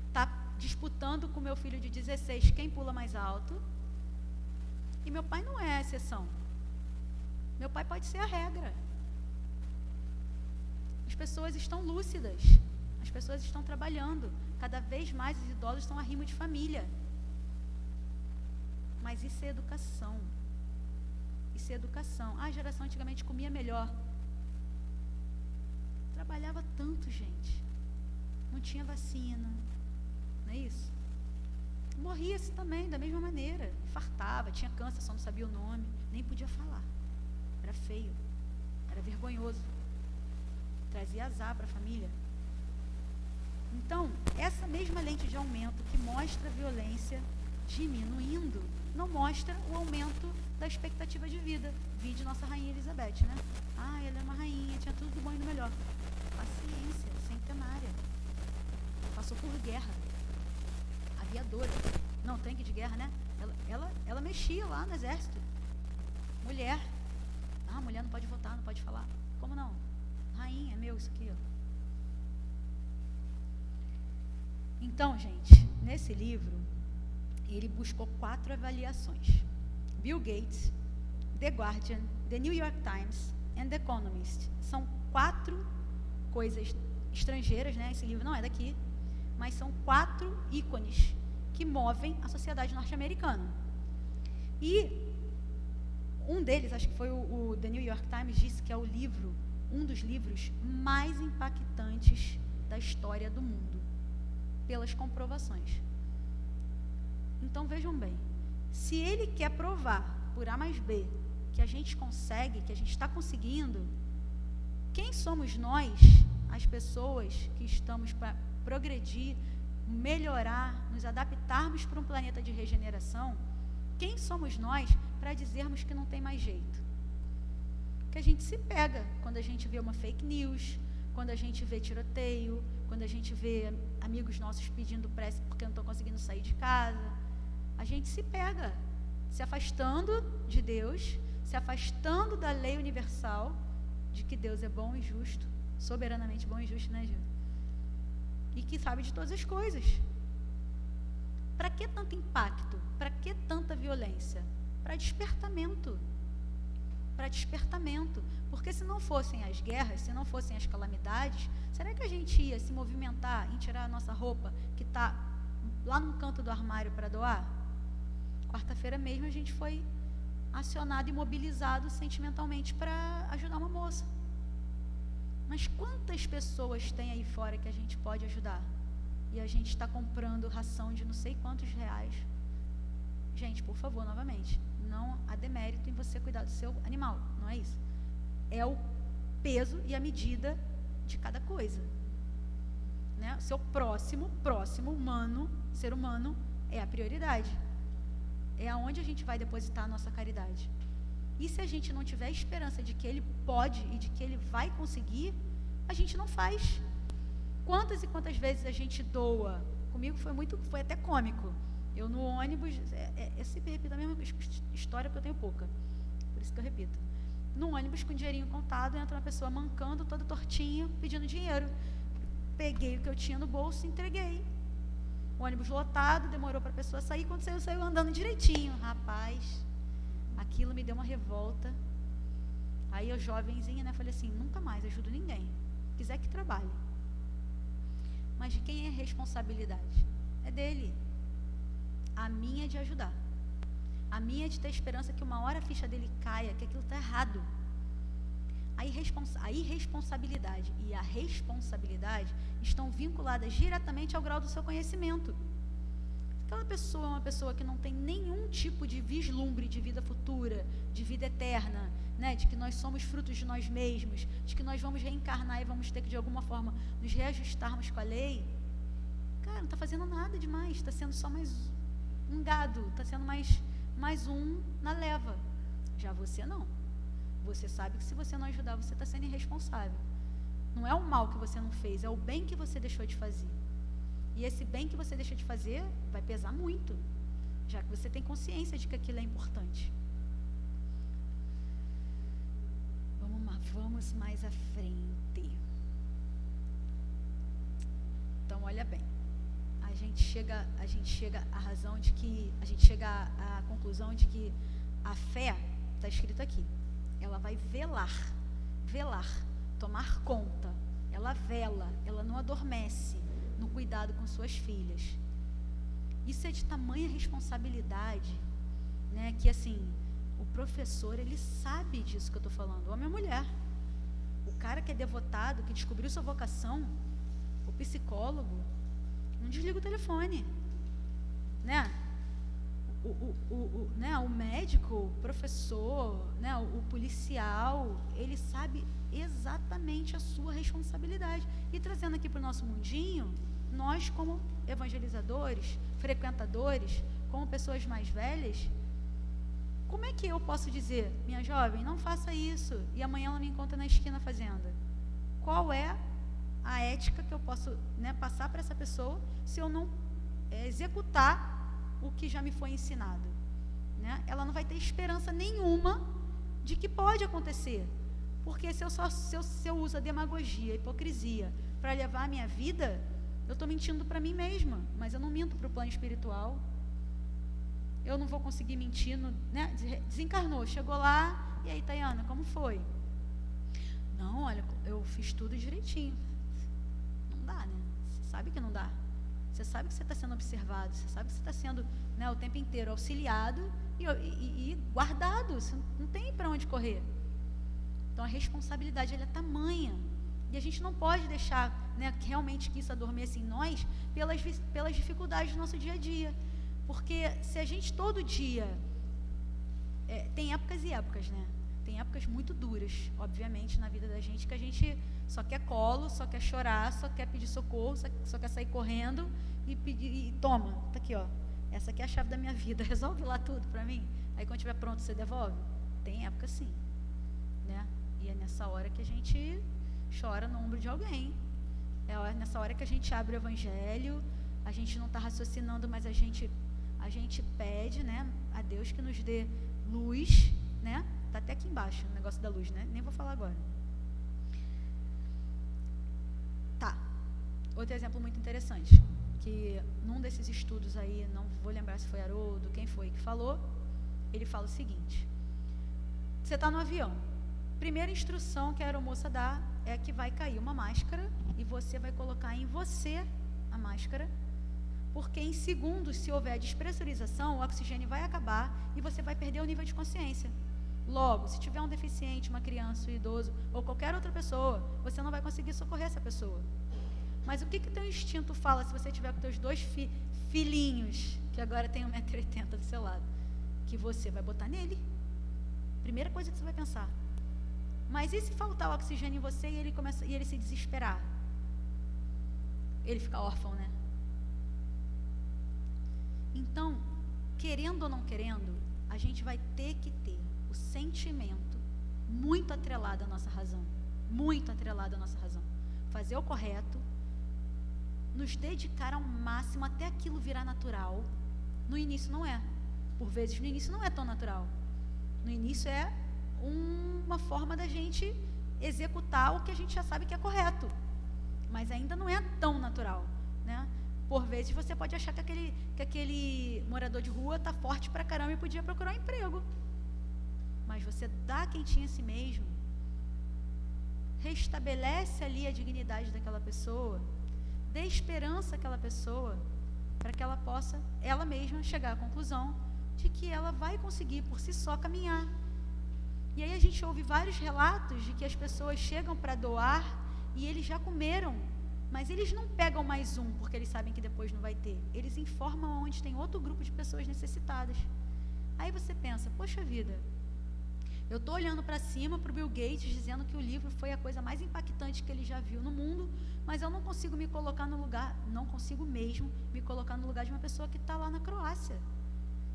está disputando com meu filho de 16 quem pula mais alto, e meu pai não é a exceção. Meu pai pode ser a regra. As pessoas estão lúcidas, as pessoas estão trabalhando. Cada vez mais os idosos estão a rimo de família. Mas isso é educação. Isso é educação. A geração antigamente comia melhor. Trabalhava tanto, gente. Não tinha vacina. Não é isso? Morria-se também, da mesma maneira. Infartava, tinha câncer, só não sabia o nome. Nem podia falar. Era feio. Era vergonhoso. Trazia azar para a família. Então, essa mesma lente de aumento que mostra a violência diminuindo, não mostra o aumento da expectativa de vida. Vide nossa rainha Elizabeth, né? Ah, ela é uma rainha, tinha tudo do bom e do melhor. Paciência, centenária. Passou por guerra. Aviadora. Não, tanque de guerra, né? Ela mexia lá no exército. Mulher. Ah, mulher não pode votar, não pode falar. Como não? Rainha, é meu isso aqui, ó. Então, gente, nesse livro, ele buscou 4 avaliações. Bill Gates, The Guardian, The New York Times and The Economist. São 4 coisas estrangeiras, né? Esse livro não é daqui, mas são 4 ícones que movem a sociedade norte-americana. E um deles, acho que foi o The New York Times, disse que é um dos livros mais impactantes da história do mundo, pelas comprovações. Então vejam bem, se ele quer provar por A mais B que a gente consegue, que a gente está conseguindo, quem somos nós, as pessoas que estamos para progredir, melhorar, nos adaptarmos para um planeta de regeneração, quem somos nós para dizermos que não tem mais jeito? Que a gente se pega quando a gente vê uma fake news, quando a gente vê tiroteio, quando a gente vê amigos nossos pedindo prece porque não estão conseguindo sair de casa. A gente se pega, se afastando de Deus, se afastando da lei universal, de que Deus é bom e justo, soberanamente bom e justo, né, Gil? E que sabe de todas as coisas. Para que tanto impacto? Para que tanta violência? Para despertamento. Para despertamento. Porque se não fossem as guerras, se não fossem as calamidades, será que a gente ia se movimentar em tirar a nossa roupa que está lá no canto do armário para doar? Quarta-feira mesmo a gente foi acionado e mobilizado sentimentalmente para ajudar uma moça. Mas quantas pessoas tem aí fora que a gente pode ajudar? E a gente está comprando ração de não sei quantos reais. Gente, por favor, novamente, não há demérito em você cuidar do seu animal, não é isso? É o peso e a medida de cada coisa, né? O seu próximo humano, ser humano, é a prioridade. É aonde a gente vai depositar a nossa caridade. E se a gente não tiver esperança de que ele pode e de que ele vai conseguir, a gente não faz. Quantas e quantas vezes a gente doa? Comigo foi até cômico. Eu no ônibus, eu sempre repito a mesma história porque eu tenho pouca, por isso que eu repito. No ônibus com dinheirinho contado, entra uma pessoa mancando, todo tortinho, pedindo dinheiro. Peguei o que eu tinha no bolso e entreguei. O ônibus lotado, demorou para a pessoa sair, quando saiu andando direitinho. Rapaz, aquilo me deu uma revolta. Aí eu, jovenzinha, né, falei assim, nunca mais ajudo ninguém. Quiser que trabalhe. Mas de quem é a responsabilidade? É dele. A minha é de ajudar. A minha é de ter esperança que uma hora a ficha dele caia, que aquilo está errado. A irresponsabilidade e a responsabilidade estão vinculadas diretamente ao grau do seu conhecimento. Aquela pessoa é uma pessoa que não tem nenhum tipo de vislumbre de vida futura, de vida eterna, né? De que nós somos frutos de nós mesmos, de que nós vamos reencarnar e vamos ter que de alguma forma nos reajustarmos com a lei. Cara, não está fazendo nada demais, está sendo só mais um gado, está sendo mais um na leva. Já você não. Você sabe que se você não ajudar, você está sendo irresponsável. Não é o mal que você não fez, é o bem que você deixou de fazer. E esse bem que você deixou de fazer vai pesar muito, já que você tem consciência de que aquilo é importante. Vamos mais à frente. Então, olha bem. A gente chega à razão de que, a gente chega à conclusão de que a fé, está escrito aqui, ela vai velar, tomar conta, ela vela, ela não adormece no cuidado com suas filhas. Isso é de tamanha responsabilidade, né, que assim, o professor, ele sabe disso que eu estou falando, homem ou mulher. O cara que é devotado, que descobriu sua vocação, o psicólogo, não desliga o telefone, né? O médico, o professor, né? O policial, ele sabe exatamente a sua responsabilidade. E trazendo aqui para o nosso mundinho, nós como evangelizadores, frequentadores, como pessoas mais velhas, como é que eu posso dizer, minha jovem, não faça isso, e amanhã ela me encontra na esquina fazendo? Qual é a ética que eu posso, né, passar para essa pessoa se eu não executar o que já me foi ensinado, né? Ela não vai ter esperança nenhuma de que pode acontecer, porque se eu uso a demagogia, a hipocrisia para levar a minha vida, eu estou mentindo para mim mesma, mas eu não minto para o plano espiritual. Eu não vou conseguir mentir, né? Desencarnou, chegou lá, e aí, Tayana, como foi? Não, olha, eu fiz tudo direitinho. Não dá, né? Você sabe que não dá. Você sabe que você está sendo observado, você sabe que você está sendo, né, o tempo inteiro auxiliado e guardado, você não tem para onde correr. Então a responsabilidade, ela é tamanha, e a gente não pode deixar, né, realmente que isso adormeça em nós pelas dificuldades do nosso dia a dia, porque se a gente todo dia, tem épocas e épocas, né? Tem épocas muito duras, obviamente, na vida da gente, que a gente só quer colo, só quer chorar, só quer pedir socorro, só quer sair correndo e pedir, e toma, tá aqui, ó, essa aqui é a chave da minha vida, resolve lá tudo para mim, aí quando estiver pronto você devolve. Tem época sim, né? E é nessa hora que a gente chora no ombro de alguém, nessa hora que a gente abre o evangelho, a gente não está raciocinando, mas a gente pede, né, a Deus que nos dê luz, né? Está até aqui embaixo o negócio da luz, né? Nem vou falar agora. Tá. Outro exemplo muito interessante. que num desses estudos aí, não vou lembrar se foi Haroldo, quem foi que falou, ele fala o seguinte: você está no avião, primeira instrução que a aeromoça dá é que vai cair uma máscara e você vai colocar em você a máscara, porque em segundos, se houver despressurização, o oxigênio vai acabar e você vai perder o nível de consciência. Logo, se tiver um deficiente, uma criança, um idoso ou qualquer outra pessoa, você não vai conseguir socorrer essa pessoa. Mas o que teu instinto fala se você tiver com teus dois filhinhos, que agora tem 1,80 m do seu lado, que você vai botar nele? Primeira coisa que você vai pensar. Mas e se faltar o oxigênio em você e ele se desesperar? Ele fica órfão, né? Então, querendo ou não querendo, a gente vai ter que ter o sentimento muito atrelado à nossa razão. Muito atrelado à nossa razão. Fazer o correto, nos dedicar ao máximo até aquilo virar natural. No início não é. Por vezes no início não é tão natural. No início é uma forma da gente executar o que a gente já sabe que é correto. Mas ainda não é tão natural, né? Por vezes você pode achar que aquele morador de rua está forte pra caramba e podia procurar um emprego. Mas você dá quentinha a si mesmo, restabelece ali a dignidade daquela pessoa, dê esperança àquela pessoa, para que ela possa, ela mesma, chegar à conclusão de que ela vai conseguir por si só caminhar. E aí a gente ouve vários relatos de que as pessoas chegam para doar e eles já comeram, mas eles não pegam mais um, porque eles sabem que depois não vai ter. Eles informam onde tem outro grupo de pessoas necessitadas. Aí você pensa, poxa vida, eu estou olhando para cima, para o Bill Gates, dizendo que o livro foi a coisa mais impactante que ele já viu no mundo, mas eu não consigo me colocar no lugar, não consigo mesmo me colocar no lugar de uma pessoa que está lá na Croácia,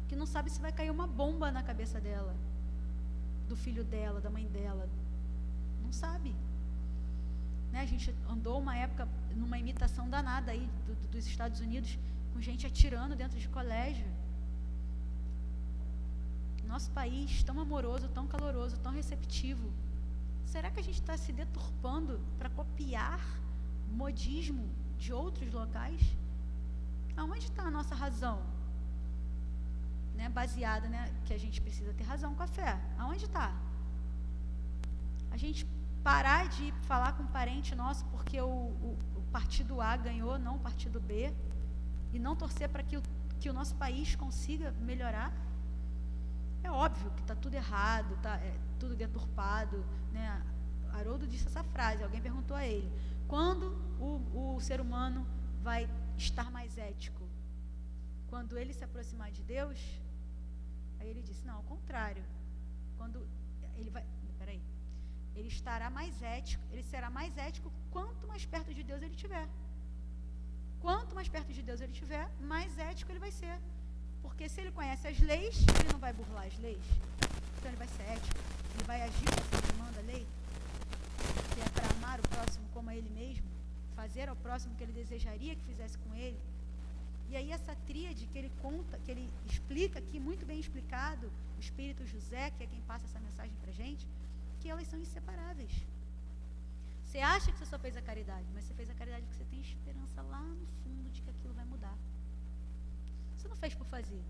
que não sabe se vai cair uma bomba na cabeça dela, do filho dela, da mãe dela. Não sabe. Né? A gente andou uma época numa imitação danada aí dos Estados Unidos, com gente atirando dentro de colégio. Nosso país tão amoroso, tão caloroso, tão receptivo. Será que a gente está se deturpando para copiar modismo de outros locais? Aonde está a nossa razão? Né? Baseada, né, que a gente precisa ter razão com a fé. Aonde está? A gente parar de falar com um parente nosso porque o partido A ganhou, não o partido B, e não torcer para que o nosso país consiga melhorar? É óbvio que está tudo errado, está tudo deturpado, né? Haroldo disse essa frase, alguém perguntou a ele, quando o ser humano vai estar mais ético? Quando ele se aproximar de Deus? Aí ele disse, não, ao contrário, quando ele vai, ele estará mais ético, ele será mais ético quanto mais perto de Deus ele estiver. Quanto mais perto de Deus ele estiver, mais ético ele vai ser. Porque se ele conhece as leis, ele não vai burlar as leis. Então ele vai ser ético, ele vai agir conforme manda a lei, que é para amar o próximo como a ele mesmo, fazer ao próximo o que ele desejaria que fizesse com ele. E aí essa tríade que ele conta, que ele explica aqui, muito bem explicado, o Espírito José, que é quem passa essa mensagem para a gente, que elas são inseparáveis. Você acha que você só fez a caridade, mas você fez a caridade porque você tem esperança lá no fundo de que aquilo vai mudar. Você não fez por fazer.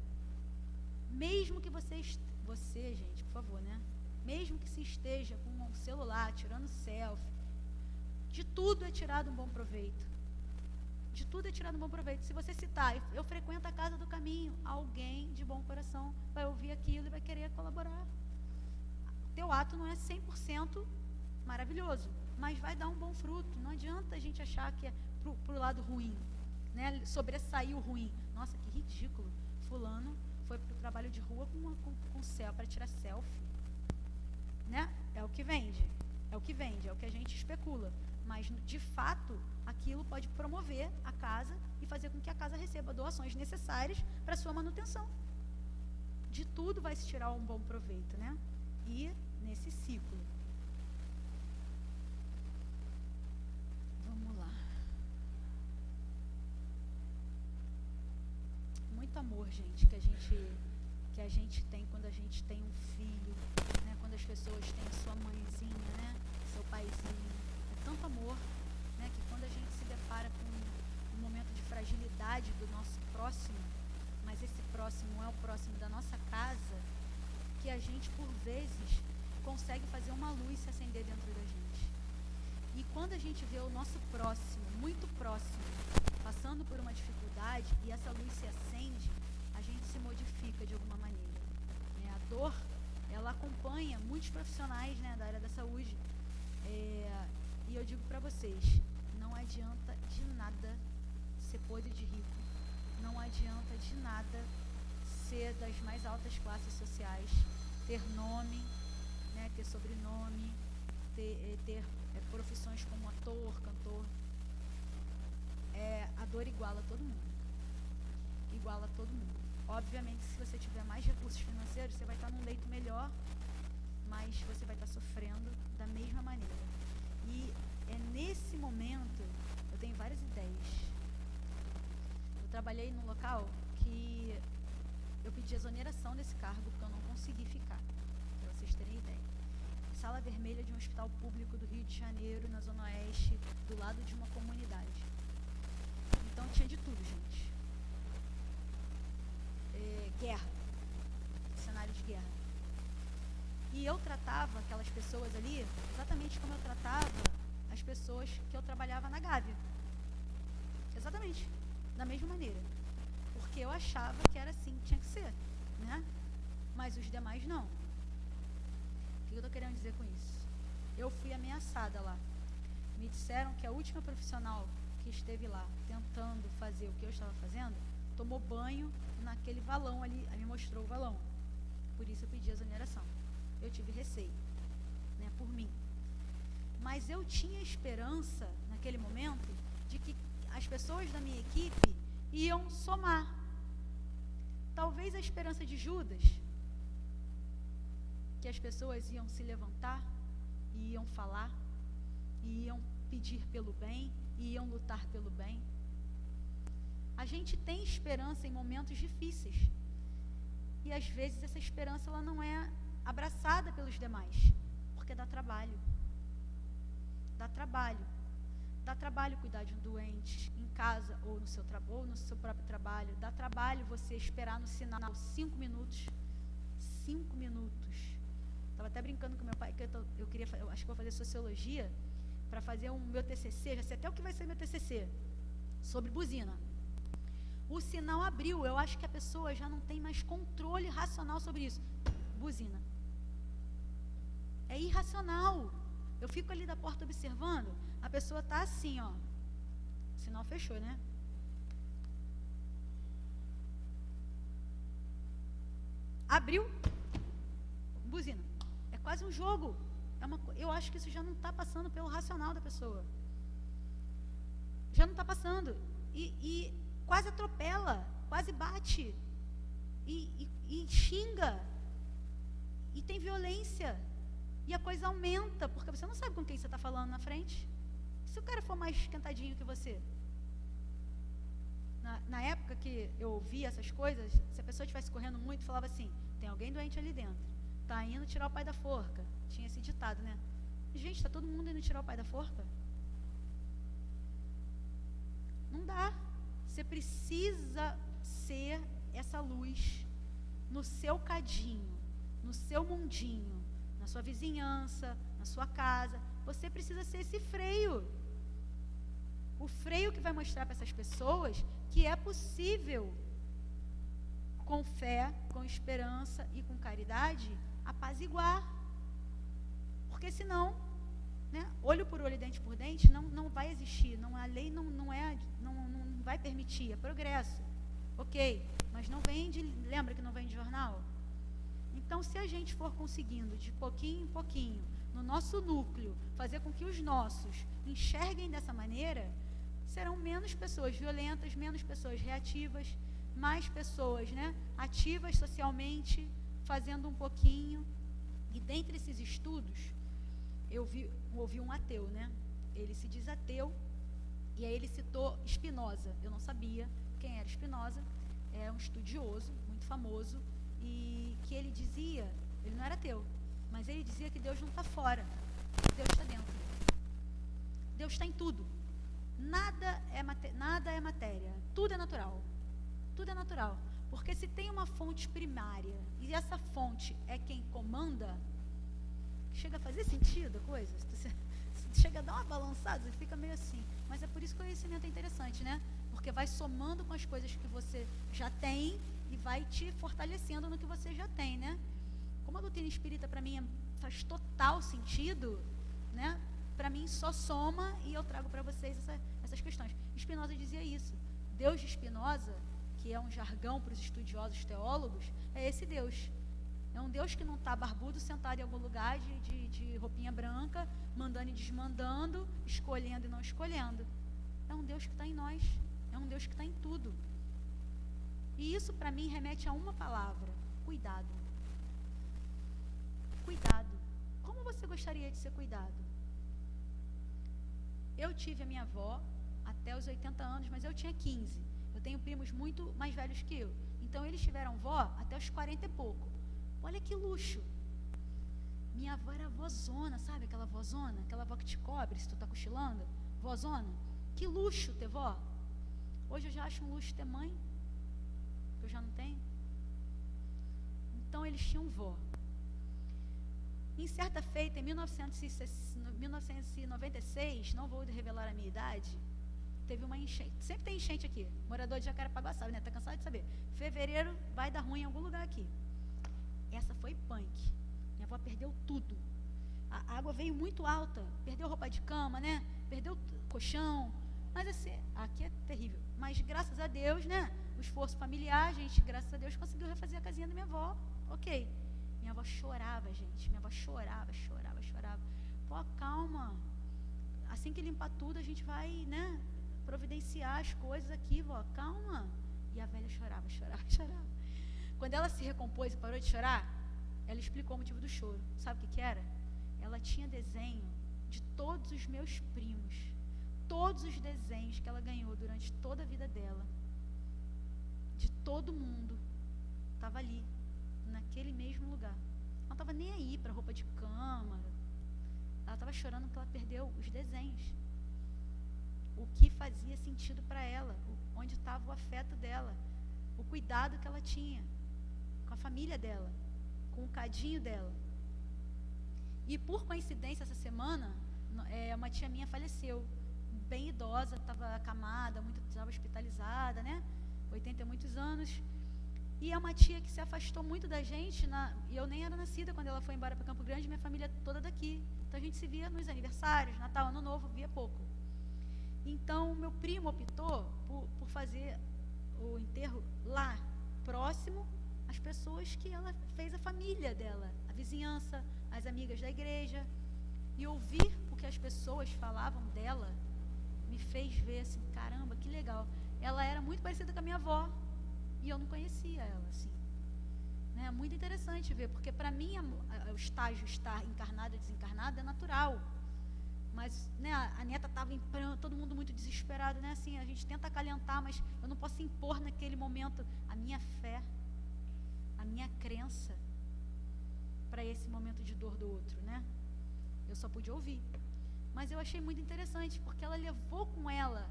Mesmo que você, gente, por favor, né? Mesmo que se esteja com um celular, tirando selfie, de tudo é tirado um bom proveito. De tudo é tirado um bom proveito. Se você citar, eu frequento a casa do caminho, alguém de bom coração vai ouvir aquilo e vai querer colaborar. Teu ato não é 100% maravilhoso, mas vai dar um bom fruto. Não adianta a gente achar que é pro lado ruim, né? Sobressair o ruim. Nossa, que ridículo. Fulano foi pro trabalho de rua com céu para tirar selfie, né? É o que vende, é o que a gente especula. Mas, de fato, aquilo pode promover a casa e fazer com que a casa receba doações necessárias para a sua manutenção. De tudo vai se tirar um bom proveito, né? E nesse ciclo. Vamos lá. Muito amor, gente, que a gente tem quando a gente tem um filho, né? Quando as pessoas têm sua mãezinha, né? Seu paizinho. É tanto amor, né? Que quando a gente se depara com um momento de fragilidade, proximidade do nosso próximo, mas esse próximo é o próximo da nossa casa, que a gente, por vezes, consegue fazer uma luz se acender dentro da gente. E quando a gente vê o nosso próximo, muito próximo, passando por uma dificuldade e essa luz se acende, a gente se modifica de alguma maneira, né? A dor, ela acompanha muitos profissionais, né, da área da saúde. E eu digo para vocês, não adianta de nada ser podre de rico, não adianta de nada ser das mais altas classes sociais, ter nome, né, ter sobrenome, ter profissões como ator, cantor. A dor iguala todo mundo. Iguala todo mundo. Obviamente, se você tiver mais recursos financeiros, você vai estar num leito melhor, mas você vai estar sofrendo da mesma maneira. E é nesse momento, eu tenho várias ideias. Eu trabalhei num local que eu pedi exoneração desse cargo, porque eu não consegui ficar, para vocês terem ideia. Sala vermelha de um hospital público do Rio de Janeiro, na Zona Oeste, do lado de uma comunidade. Então tinha de tudo, gente. Guerra, cenário de guerra. E eu tratava aquelas pessoas ali exatamente como eu tratava as pessoas que eu trabalhava na Gávea. Exatamente, da mesma maneira. Porque eu achava que era assim que tinha que ser, né? Mas os demais não. O que eu estou querendo dizer com isso? Eu fui ameaçada lá. Me disseram que a última profissional que esteve lá tentando fazer o que eu estava fazendo, tomou banho naquele valão ali, aí me mostrou o valão. Por isso eu pedi exoneração. Eu tive receio, né, por mim. Mas eu tinha esperança, naquele momento, de que as pessoas da minha equipe iam somar. Talvez a esperança de Judas, que as pessoas iam se levantar, e iam falar, e iam pedir pelo bem, e iam lutar pelo bem. A gente tem esperança em momentos difíceis. E às vezes essa esperança ela não é abraçada pelos demais, porque dá trabalho. Dá trabalho. Dá trabalho cuidar de um doente em casa ou no seu próprio trabalho. Dá trabalho você esperar no sinal 5 minutos. 5 minutos. Estava até brincando com meu pai que eu acho que vou fazer sociologia para fazer o meu TCC, já sei até o que vai ser meu TCC, sobre buzina. O sinal abriu, eu acho que a pessoa já não tem mais controle racional sobre isso. Buzina. É irracional. Eu fico ali da porta observando, a pessoa está assim, ó. O sinal fechou, né? Abriu, buzina. É quase um jogo. Eu acho que isso já não está passando pelo racional da pessoa. Já não está passando. E quase atropela, quase bate. E xinga. E tem violência. E a coisa aumenta, porque você não sabe com quem você está falando na frente. E se o cara for mais esquentadinho que você? Na época que eu ouvia essas coisas, se a pessoa estivesse correndo muito, falava assim, tem alguém doente ali dentro. Está indo tirar o pai da forca. Tinha esse ditado, né? Gente, está todo mundo indo tirar o pai da forca? Não dá. Você precisa ser essa luz no seu cadinho, no seu mundinho, na sua vizinhança, na sua casa. Você precisa ser esse freio. O freio que vai mostrar para essas pessoas que é possível, com fé, com esperança e com caridade, apaziguar. Porque senão, né, olho por olho e dente por dente, não vai existir. A lei não vai permitir, é progresso. Ok, mas não vem de... Lembra que não vem de jornal? Então, se a gente for conseguindo, de pouquinho em pouquinho, no nosso núcleo, fazer com que os nossos enxerguem dessa maneira, serão menos pessoas violentas, menos pessoas reativas, mais pessoas, né, ativas socialmente, fazendo um pouquinho. E dentre esses estudos, eu ouvi um ateu, né? Ele se diz ateu, e aí ele citou Spinoza. Eu não sabia quem era Spinoza, é um estudioso muito famoso, e que ele dizia, ele não era ateu, mas ele dizia que Deus não está fora, Deus está dentro. Deus está em tudo. Nada é matéria, tudo é natural. Tudo é natural. Porque se tem uma fonte primária e essa fonte é quem comanda, chega a fazer sentido a coisa? Chega a dar uma balançada, você fica meio assim. Mas é por isso que o conhecimento é interessante, né? Porque vai somando com as coisas que você já tem e vai te fortalecendo no que você já tem, né? Como a doutrina espírita para mim faz total sentido, né? Para mim só soma, e eu trago para vocês essas questões. Spinoza dizia isso. Deus de Spinoza, que é um jargão para os estudiosos teólogos, é esse Deus. É um Deus que não está barbudo, sentado em algum lugar de roupinha branca, mandando e desmandando, escolhendo e não escolhendo. É um Deus que está em nós. É um Deus que está em tudo. E isso para mim remete a uma palavra: cuidado. Cuidado. Como você gostaria de ser cuidado? Eu tive a minha avó até os 80 anos, mas eu tinha 15. Eu tenho primos muito mais velhos que eu. Então eles tiveram vó até os 40 e pouco. Olha que luxo. Minha avó era vozona, sabe aquela vozona? Aquela avó que te cobre se tu tá cochilando? Vozona. Que luxo ter vó. Hoje eu já acho um luxo ter mãe, que eu já não tenho. Então eles tinham vó. Em certa feita, em 1996, não vou revelar a minha idade, teve uma enchente. Sempre tem enchente aqui. Morador de Jacarepaguá sabe, né? Tá cansado de saber. Fevereiro vai dar ruim em algum lugar aqui. Essa foi punk. Minha avó perdeu tudo. A água veio muito alta. Perdeu roupa de cama, né? Perdeu colchão. Mas assim, aqui é terrível. Mas graças a Deus, né? O esforço familiar, a gente, graças a Deus, conseguiu refazer a casinha da minha avó. Ok. Minha avó chorava, gente. Minha avó chorava. Pô, calma. Assim que limpar tudo, a gente vai, né? Providenciar as coisas aqui, vó. Calma. E a velha chorava. Quando ela se recompôs e parou de chorar, ela explicou o motivo do choro. Sabe o que era? Ela tinha desenho de todos os meus primos. Todos os desenhos que ela ganhou durante toda a vida dela. De todo mundo. Estava ali. Naquele mesmo lugar. Ela não estava nem aí para roupa de cama. Ela estava chorando porque ela perdeu os desenhos. O que fazia sentido para ela. Onde estava o afeto dela. O cuidado que ela tinha. Com a família dela. Com o cadinho dela. E por coincidência, essa semana, uma tia minha faleceu. Bem idosa, estava acamada, estava hospitalizada, né? 80 e muitos anos. E é uma tia que se afastou muito da gente, e eu nem era nascida quando ela foi embora para Campo Grande, minha família toda daqui. Então a gente se via nos aniversários, Natal, Ano Novo, via pouco. Então meu primo optou por fazer o enterro lá, próximo às pessoas que ela fez, a família dela, a vizinhança, as amigas da igreja. E ouvir o que as pessoas falavam dela me fez ver assim, caramba, que legal. Ela era muito parecida com a minha avó. E eu não conhecia ela, assim. Né? Muito interessante ver, porque para mim o estágio estar encarnado e desencarnado é natural. Mas, né, a neta estava em pranto, todo mundo muito desesperado, né? Assim, a gente tenta acalentar, mas eu não posso impor naquele momento a minha fé, a minha crença para esse momento de dor do outro, né? Eu só pude ouvir. Mas eu achei muito interessante, porque ela levou com ela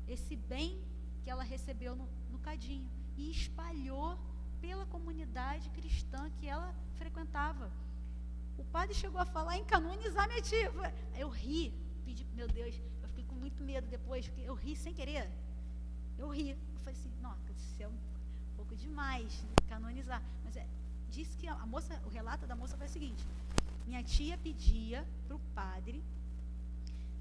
esse bem que ela recebeu no cadinho e espalhou pela comunidade cristã que ela frequentava. O padre chegou a falar em canonizar minha tia. Eu ri, pedi, meu Deus, eu fiquei com muito medo depois, porque eu ri sem querer. Eu falei assim, nossa, isso é um pouco demais, canonizar. Mas disse que a moça, o relato da moça foi o seguinte: minha tia pedia para o padre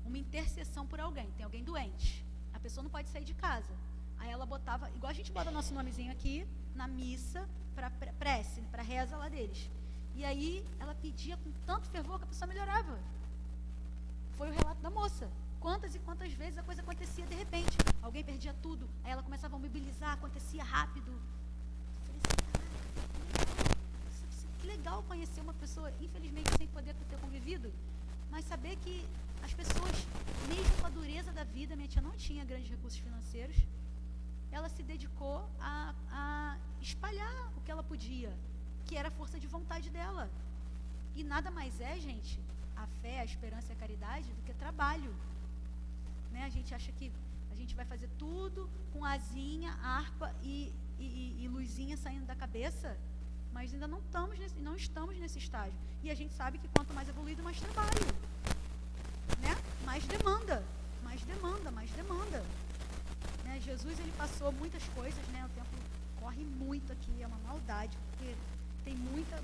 uma intercessão por alguém, tem alguém doente, a pessoa não pode sair de casa. Aí ela botava, igual a gente bota nosso nomezinho aqui, na missa, para prece, para reza lá deles. E aí ela pedia com tanto fervor que a pessoa melhorava. Foi o relato da moça. Quantas e quantas vezes a coisa acontecia de repente. Alguém perdia tudo, aí ela começava a mobilizar, acontecia rápido. Eu falei assim, caraca, que legal conhecer uma pessoa, infelizmente sem poder ter convivido, mas saber que as pessoas, mesmo com a dureza da vida, minha tia não tinha grandes recursos financeiros, ela se dedicou a espalhar o que ela podia, que era a força de vontade dela. E nada mais é, gente, a fé, a esperança e a caridade do que trabalho. Né? A gente acha que a gente vai fazer tudo com asinha, harpa e luzinha saindo da cabeça, mas ainda não estamos nesse estágio. E a gente sabe que quanto mais evoluído, mais trabalho, né? Mais demanda. Né? Jesus, ele passou muitas coisas, né? O tempo corre muito aqui, é uma maldade, porque tem muita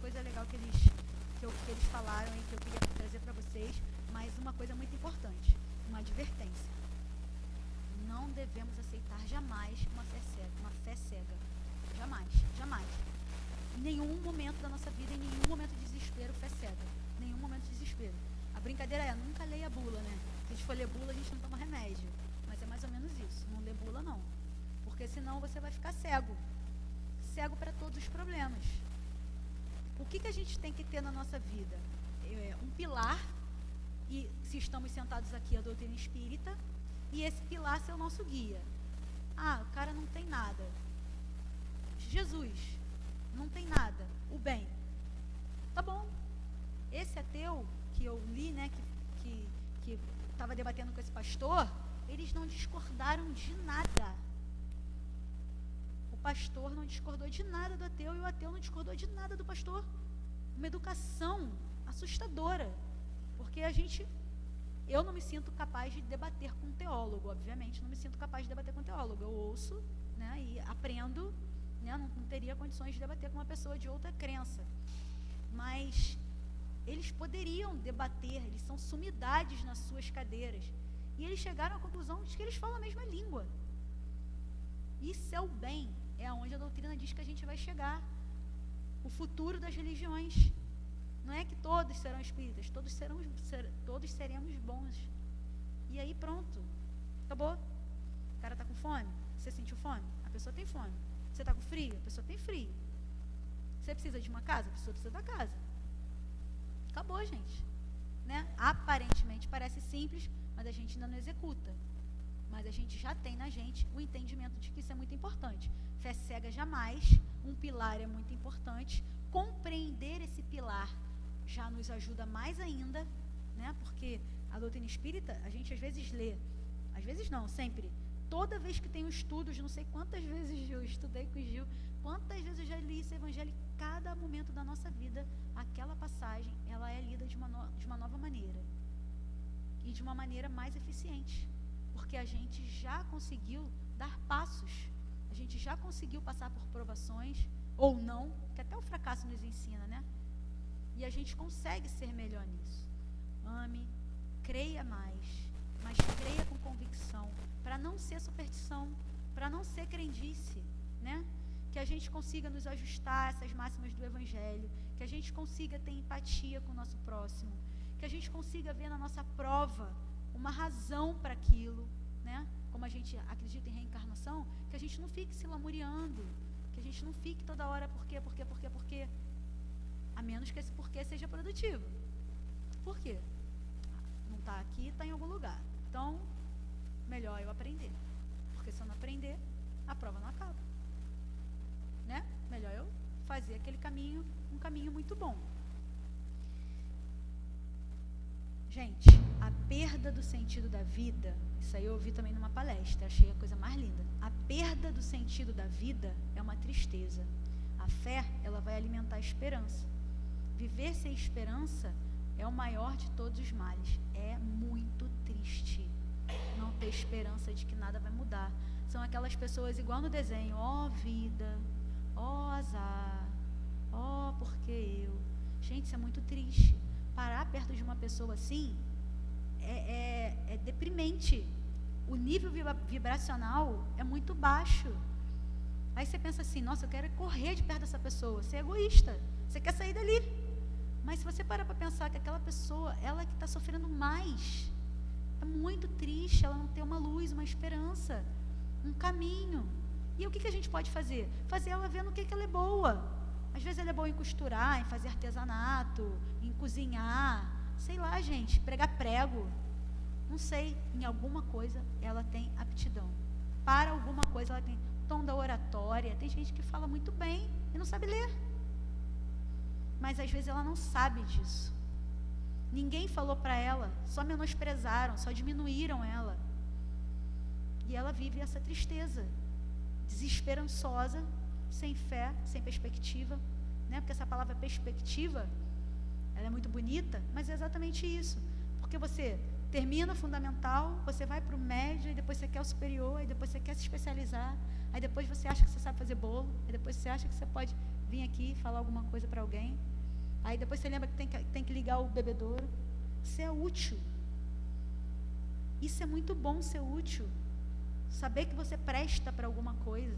coisa legal que eles falaram e que eu queria trazer para vocês, mas uma coisa muito importante, uma advertência. Não devemos aceitar jamais uma fé cega. Jamais. Em nenhum momento da nossa vida, em nenhum momento de desespero, fé cega. Nenhum momento de desespero. A brincadeira é, nunca leia a bula, né? Se a gente for ler bula, a gente não toma remédio. Mas é mais ou menos isso. Não lê bula, não. Porque senão você vai ficar cego. Cego para todos os problemas. O que a gente tem que ter na nossa vida? Um pilar, e se estamos sentados aqui, a doutrina espírita, e esse pilar ser o nosso guia. Ah, o cara não tem nada. Jesus, não tem nada. O bem. Tá bom. Esse ateu que eu li, né, que estava debatendo com esse pastor, eles não discordaram de nada. O pastor não discordou de nada do ateu e o ateu não discordou de nada do pastor. Uma educação assustadora. Porque eu não me sinto capaz de debater com um teólogo, obviamente, não me sinto capaz de debater com um teólogo. Eu ouço, né, e aprendo, né, não teria condições de debater com uma pessoa de outra crença. Mas eles poderiam debater, eles são sumidades nas suas cadeiras. E eles chegaram à conclusão de que eles falam a mesma língua. Isso é o bem, é aonde a doutrina diz que a gente vai chegar. O futuro das religiões. Não é que todos serão espíritas, todos seremos bons. E aí pronto, acabou. O cara está com fome, você sentiu fome? A pessoa tem fome. Você está com frio? A pessoa tem frio. Você precisa de uma casa? A pessoa precisa da casa. Acabou, gente. Né? Aparentemente parece simples, mas a gente ainda não executa. Mas a gente já tem na gente o entendimento de que isso é muito importante. Fé cega jamais, um pilar é muito importante. Compreender esse pilar já nos ajuda mais ainda, né? Porque a doutrina espírita, a gente às vezes lê, às vezes não, sempre. Toda vez que tenho estudos, não sei quantas vezes eu estudei com o Gil, quantas vezes eu já li esse evangelho, cada momento da nossa vida, aquela passagem, ela é lida de uma nova maneira. E de uma maneira mais eficiente. Porque a gente já conseguiu dar passos, a gente já conseguiu passar por provações, ou não, que até o fracasso nos ensina, né? E a gente consegue ser melhor nisso. Ame, creia mais, mas creia com convicção, para não ser superstição, para não ser crendice, né? Que a gente consiga nos ajustar a essas máximas do Evangelho, que a gente consiga ter empatia com o nosso próximo, que a gente consiga ver na nossa prova uma razão para aquilo, né? Como a gente acredita em reencarnação, que a gente não fique se lamuriando, que a gente não fique toda hora por quê, a menos que esse porquê seja produtivo. Por quê? Não está aqui, está em algum lugar. Então, melhor eu aprender, porque se eu não aprender, a prova não acaba, né? Melhor eu fazer aquele caminho, um caminho muito bom. Gente, a perda do sentido da vida, isso aí eu ouvi também numa palestra, achei a coisa mais linda. A perda do sentido da vida é uma tristeza. A fé, ela vai alimentar a esperança. Viver sem esperança é o maior de todos os males. É muito triste não ter esperança de que nada vai mudar. São aquelas pessoas igual no desenho, ó vida, ó azar, ó porque eu. Gente, isso é muito triste. Parar perto de uma pessoa assim é deprimente. O nível vibracional é muito baixo. Aí você pensa assim, nossa, eu quero correr de perto dessa pessoa. Você é egoísta, você quer sair dali. Mas se você parar para pensar que aquela pessoa, ela que está sofrendo mais, é muito triste ela não ter uma luz, uma esperança, um caminho. E o que a gente pode fazer? Fazer ela ver no que ela é boa. Às vezes ela é boa em costurar, em fazer artesanato, em cozinhar, sei lá, gente, pregar prego. Não sei, em alguma coisa ela tem aptidão. Para alguma coisa ela tem tom da oratória. Tem gente que fala muito bem e não sabe ler. Mas às vezes ela não sabe disso. Ninguém falou para ela, só menosprezaram, só diminuíram ela. E ela vive essa tristeza, desesperançosa, sem fé, sem perspectiva, né? Porque essa palavra perspectiva, ela é muito bonita, mas é exatamente isso. Porque você termina o fundamental, você vai para o médio, e depois você quer o superior, e depois você quer se especializar, aí depois você acha que você sabe fazer bolo, aí depois você acha que você pode vir aqui e falar alguma coisa para alguém, aí depois você lembra que tem que ligar o bebedouro. Isso é útil. Isso é muito bom, ser útil. Saber que você presta para alguma coisa.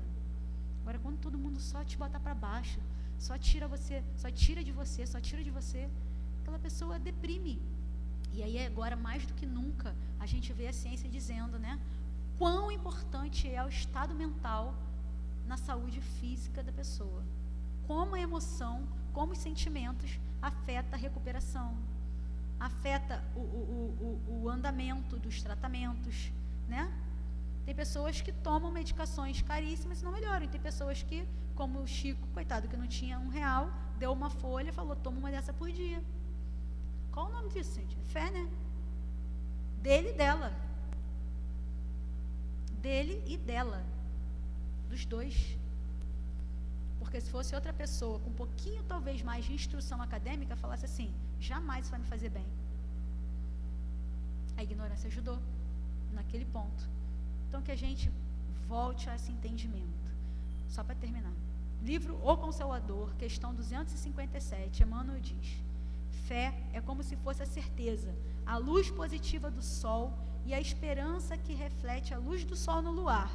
Agora, quando todo mundo só te bota para baixo, só tira de você, aquela pessoa deprime. E aí agora, mais do que nunca, a gente vê a ciência dizendo, né, quão importante é o estado mental na saúde física da pessoa. Como a emoção, como os sentimentos afeta a recuperação, afeta o andamento dos tratamentos, né? Tem pessoas que tomam medicações caríssimas e não melhoram. E tem pessoas que, como o Chico, coitado, que não tinha R$1, deu uma folha e falou, toma uma dessa por dia. Qual o nome disso, gente? É fé, né? Dele e dela. Dele e dela. Dos dois. Porque se fosse outra pessoa, com um pouquinho, talvez, mais de instrução acadêmica, falasse assim, jamais isso vai me fazer bem. A ignorância ajudou naquele ponto. Então, que a gente volte a esse entendimento. Só para terminar. Livro O Consolador, questão 257, Emmanuel diz, fé é como se fosse a certeza, a luz positiva do sol e a esperança que reflete a luz do sol no luar,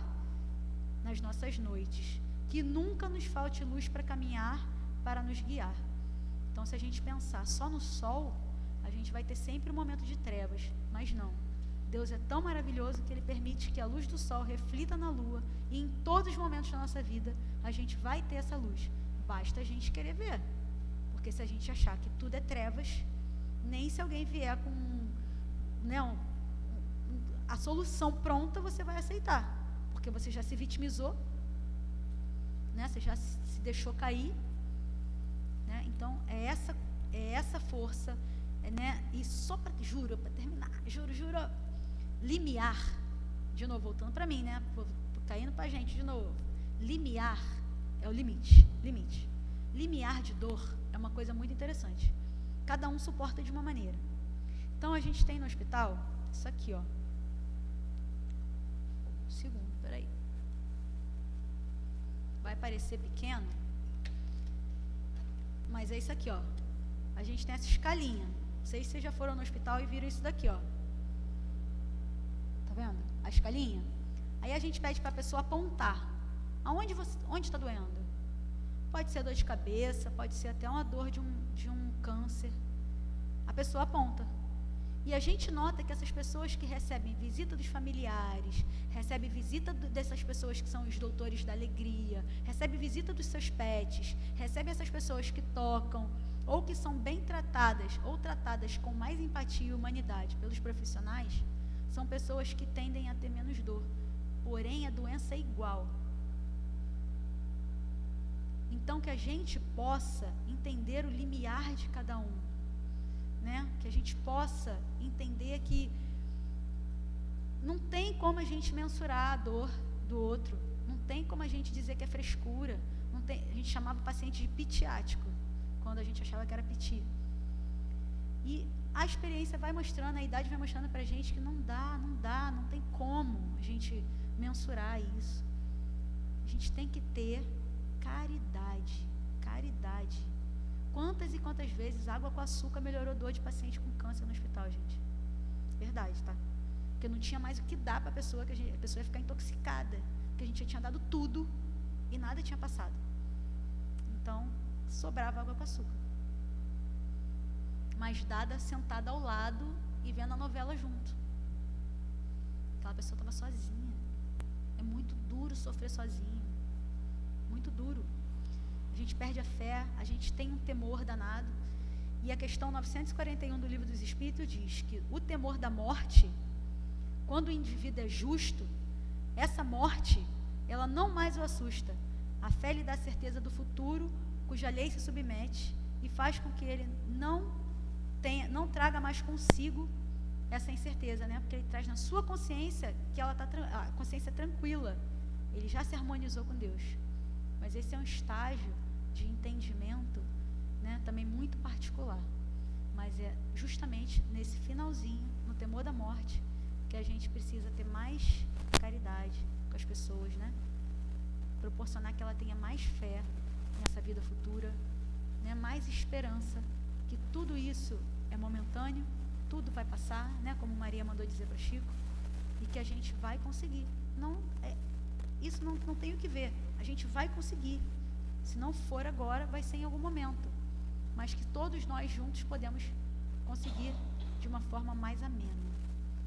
nas nossas noites. Que nunca nos falte luz para caminhar, para nos guiar. Então, se a gente pensar só no sol, a gente vai ter sempre um momento de trevas, mas não. Deus é tão maravilhoso que Ele permite que a luz do sol reflita na lua e em todos os momentos da nossa vida a gente vai ter essa luz. Basta a gente querer ver. Porque se a gente achar que tudo é trevas, nem se alguém vier com, né, a solução pronta, você vai aceitar. Porque você já se vitimizou, né, você já se deixou cair. Né? Então, é essa força, né? E só para, juro, para terminar, juro, limiar, de novo, voltando para mim, né? Caindo para a gente de novo. Limiar é o limite. Limiar de dor é uma coisa muito interessante. Cada um suporta de uma maneira. Então, a gente tem no hospital, isso aqui, ó. Um segundo, peraí. Vai parecer pequeno, mas é isso aqui, ó. A gente tem essa escalinha. Não sei se vocês já foram no hospital e viram isso daqui, ó. Tá vendo? A escalinha. Aí a gente pede para a pessoa apontar. Onde está doendo? Pode ser dor de cabeça, pode ser até uma dor de um câncer. A pessoa aponta. E a gente nota que essas pessoas que recebem visita dos familiares, recebem visita dessas pessoas que são os doutores da alegria, recebem visita dos seus pets, recebem essas pessoas que tocam, ou que são bem tratadas, ou tratadas com mais empatia e humanidade pelos profissionais, são pessoas que tendem a ter menos dor. Porém, a doença é igual. Então, que a gente possa entender o limiar de cada um. Né? Que a gente possa entender que não tem como a gente mensurar a dor do outro. Não tem como a gente dizer que é frescura. Não tem, a gente chamava o paciente de pitiático, quando a gente achava que era piti. E a experiência vai mostrando, a idade vai mostrando para a gente que não tem como a gente mensurar isso. A gente tem que ter caridade. Quantas e quantas vezes água com açúcar melhorou dor de paciente com câncer no hospital, gente? Verdade, tá? Porque não tinha mais o que dar para a pessoa, a pessoa ia ficar intoxicada, porque a gente já tinha dado tudo e nada tinha passado. Então, sobrava água com açúcar. Mas dada sentada ao lado e vendo a novela junto. Aquela pessoa estava sozinha. É muito duro sofrer sozinho. Muito duro. A gente perde a fé, a gente tem um temor danado. E a questão 941 do Livro dos Espíritos diz que o temor da morte, quando o indivíduo é justo, essa morte, ela não mais o assusta. A fé lhe dá a certeza do futuro, cuja lei se submete e faz com que ele não não traga mais consigo essa incerteza, né? Porque ele traz na sua consciência que ela está a consciência tranquila. Ele já se harmonizou com Deus. Mas esse é um estágio de entendimento, né, também muito particular. Mas é justamente nesse finalzinho, no temor da morte, que a gente precisa ter mais caridade com as pessoas, né? Proporcionar que ela tenha mais fé nessa vida futura, né? Mais esperança, que tudo isso é momentâneo, tudo vai passar, né? Como Maria mandou dizer para Chico, e que a gente vai conseguir. Isso não tem o que ver, a gente vai conseguir. Se não for agora, vai ser em algum momento, mas que todos nós juntos podemos conseguir de uma forma mais amena,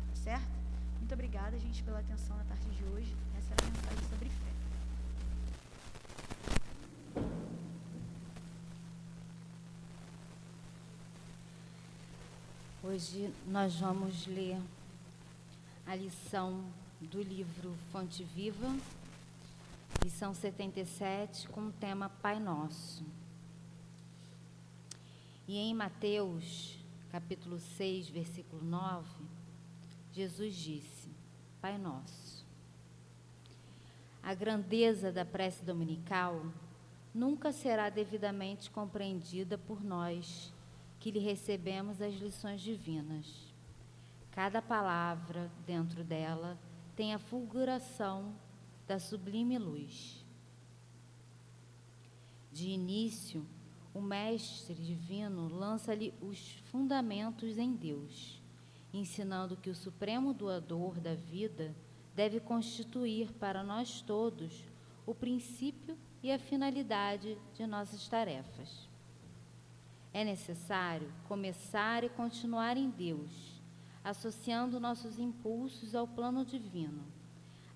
tá certo? Muito obrigada, gente, pela atenção na tarde de hoje. Essa era a mensagem sobre fé.
Hoje nós vamos ler a lição do livro Fonte Viva, lição 77, com o tema Pai Nosso. E em Mateus, capítulo 6, versículo 9, Jesus disse: Pai Nosso. A grandeza da prece dominical nunca será devidamente compreendida por nós que lhe recebemos as lições divinas. Cada palavra dentro dela tem a fulguração da sublime luz. De início, o Mestre Divino lança-lhe os fundamentos em Deus, ensinando que o supremo doador da vida deve constituir para nós todos o princípio e a finalidade de nossas tarefas. É necessário começar e continuar em Deus, associando nossos impulsos ao plano divino,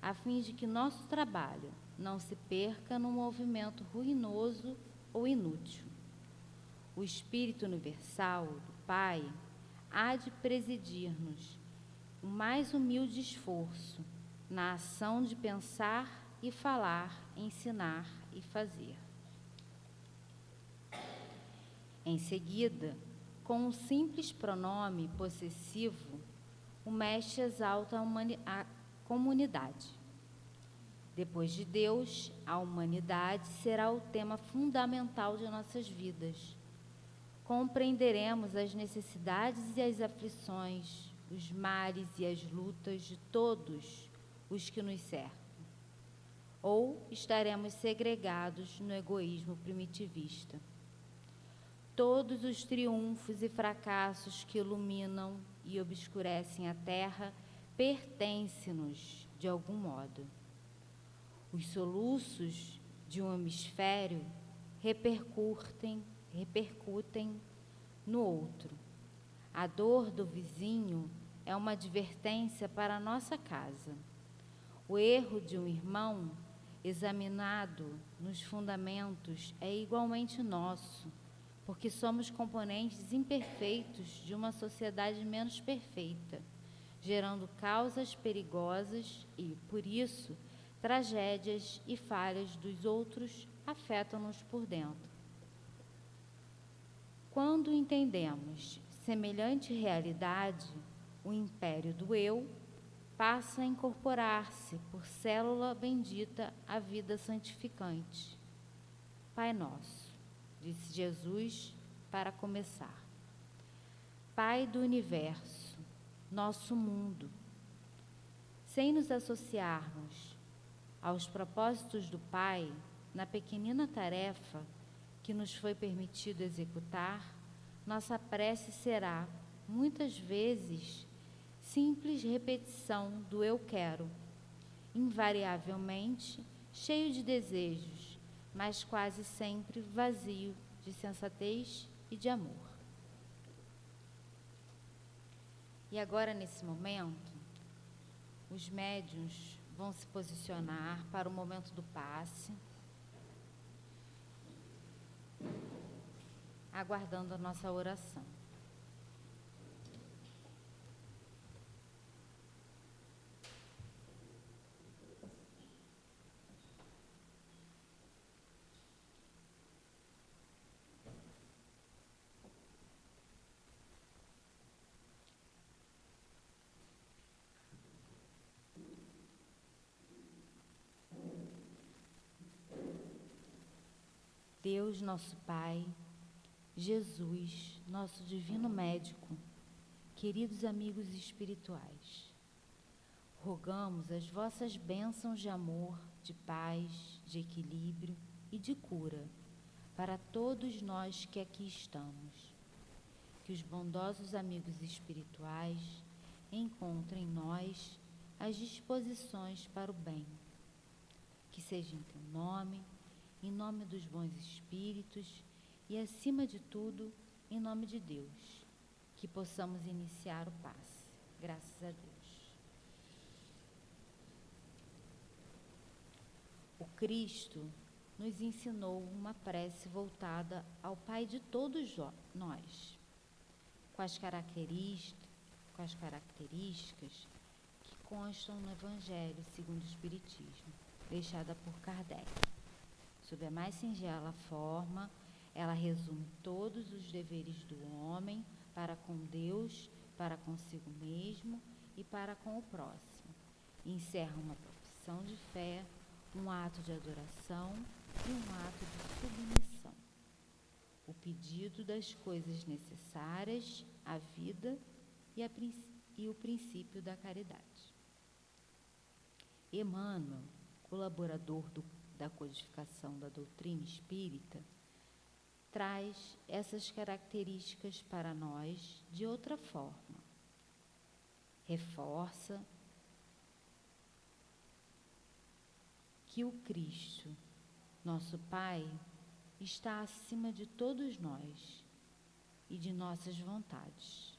a fim de que nosso trabalho não se perca num movimento ruinoso ou inútil. O Espírito Universal do Pai há de presidir-nos o mais humilde esforço na ação de pensar e falar, ensinar e fazer. Em seguida, com um simples pronome possessivo, o Mestre exalta a comunidade. Depois de Deus, a humanidade será o tema fundamental de nossas vidas. Compreenderemos as necessidades e as aflições, os males e as lutas de todos os que nos cercam. Ou estaremos segregados no egoísmo primitivista. Todos os triunfos e fracassos que iluminam e obscurecem a terra pertencem-nos de algum modo. Os soluços de um hemisfério repercutem no outro. A dor do vizinho é uma advertência para a nossa casa. O erro de um irmão, examinado nos fundamentos, é igualmente nosso, porque somos componentes imperfeitos de uma sociedade menos perfeita, gerando causas perigosas e, por isso, tragédias e falhas dos outros afetam-nos por dentro. Quando entendemos semelhante realidade, o império do eu passa a incorporar-se por célula bendita à vida santificante. Pai Nosso, disse Jesus para começar. Pai do universo, nosso mundo. Sem nos associarmos aos propósitos do Pai, na pequenina tarefa que nos foi permitido executar, nossa prece será, muitas vezes, simples repetição do eu quero, invariavelmente cheio de desejos, mas quase sempre vazio de sensatez e de amor. E agora, nesse momento, os médiuns vão se posicionar para o momento do passe, aguardando a nossa oração. Deus, nosso Pai, Jesus, nosso divino médico, queridos amigos espirituais, rogamos as vossas bênçãos de amor, de paz, de equilíbrio e de cura para todos nós que aqui estamos. Que os bondosos amigos espirituais encontrem em nós as disposições para o bem. Que seja em teu nome, em nome dos bons espíritos e, acima de tudo, em nome de Deus, que possamos iniciar o passe. Graças a Deus. O Cristo nos ensinou uma prece voltada ao Pai de todos nós, com as características que constam no Evangelho segundo o Espiritismo, deixada por Kardec. Sob a mais singela forma, ela resume todos os deveres do homem para com Deus, para consigo mesmo e para com o próximo. E encerra uma profissão de fé, um ato de adoração e um ato de submissão. O pedido das coisas necessárias à vida e o princípio da caridade. Emmanuel, colaborador da codificação da doutrina espírita, traz essas características para nós de outra forma. Reforça que o Cristo, nosso Pai, está acima de todos nós e de nossas vontades.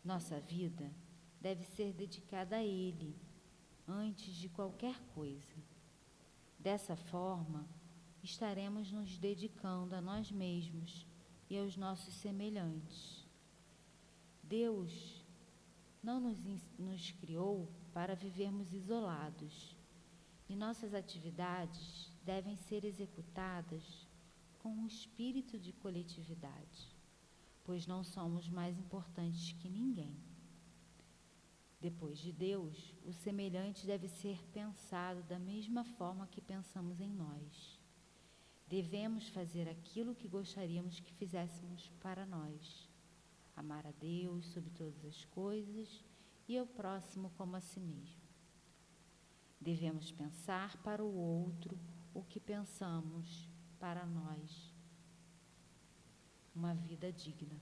Nossa vida deve ser dedicada a Ele antes de qualquer coisa. Dessa forma, estaremos nos dedicando a nós mesmos e aos nossos semelhantes. Deus não nos criou para vivermos isolados, e nossas atividades devem ser executadas com um espírito de coletividade, pois não somos mais importantes que ninguém. Depois de Deus, o semelhante deve ser pensado da mesma forma que pensamos em nós. Devemos fazer aquilo que gostaríamos que fizéssemos para nós. Amar a Deus sobre todas as coisas e ao próximo como a si mesmo. Devemos pensar para o outro o que pensamos para nós. Uma vida digna.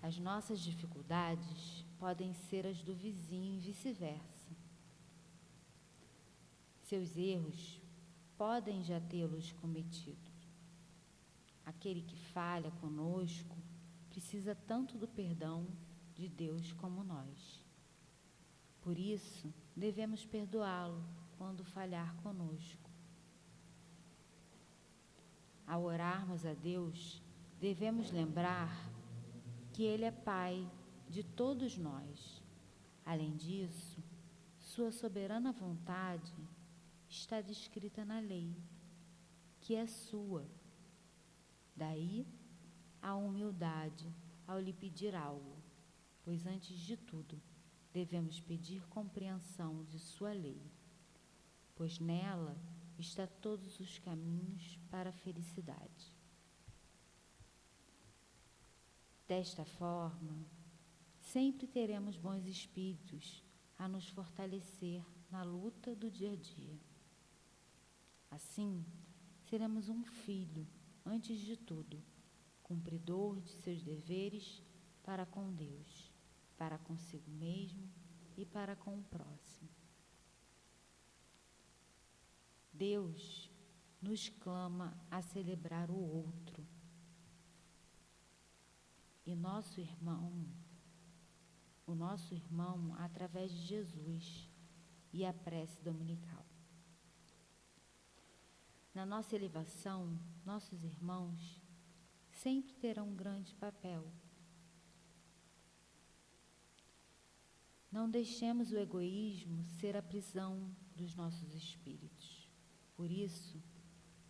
As nossas dificuldades podem ser as do vizinho e vice-versa. Seus erros podem já tê-los cometido. Aquele que falha conosco precisa tanto do perdão de Deus como nós. Por isso, devemos perdoá-lo quando falhar conosco. Ao orarmos a Deus, devemos lembrar que Ele é Pai de todos nós. Além disso, sua soberana vontade está descrita na lei, que é sua. Daí a humildade ao lhe pedir algo, pois antes de tudo devemos pedir compreensão de sua lei, pois nela está todos os caminhos para a felicidade. Desta forma, sempre teremos bons espíritos a nos fortalecer na luta do dia a dia. Assim, seremos um filho, antes de tudo, cumpridor de seus deveres para com Deus, para consigo mesmo e para com o próximo. Deus nos clama a celebrar o outro. E o nosso irmão através de Jesus e a prece dominical. Na nossa elevação, nossos irmãos sempre terão um grande papel. Não deixemos o egoísmo ser a prisão dos nossos espíritos. Por isso,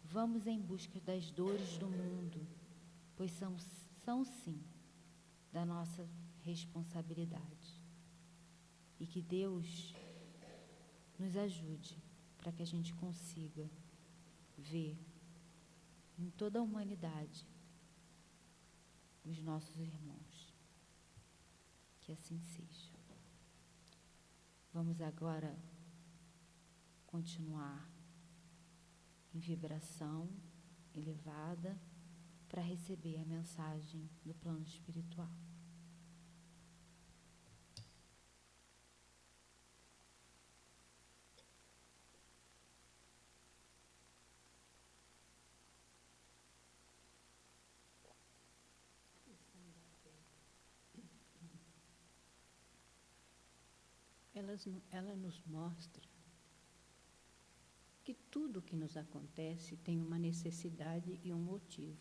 vamos em busca das dores do mundo, pois são sim da nossa responsabilidade. E que Deus nos ajude, para que a gente consiga ver em toda a humanidade os nossos irmãos. Que assim seja. Vamos agora continuar em vibração elevada para receber a mensagem do plano espiritual.
Ela nos mostra que tudo o que nos acontece tem uma necessidade e um motivo.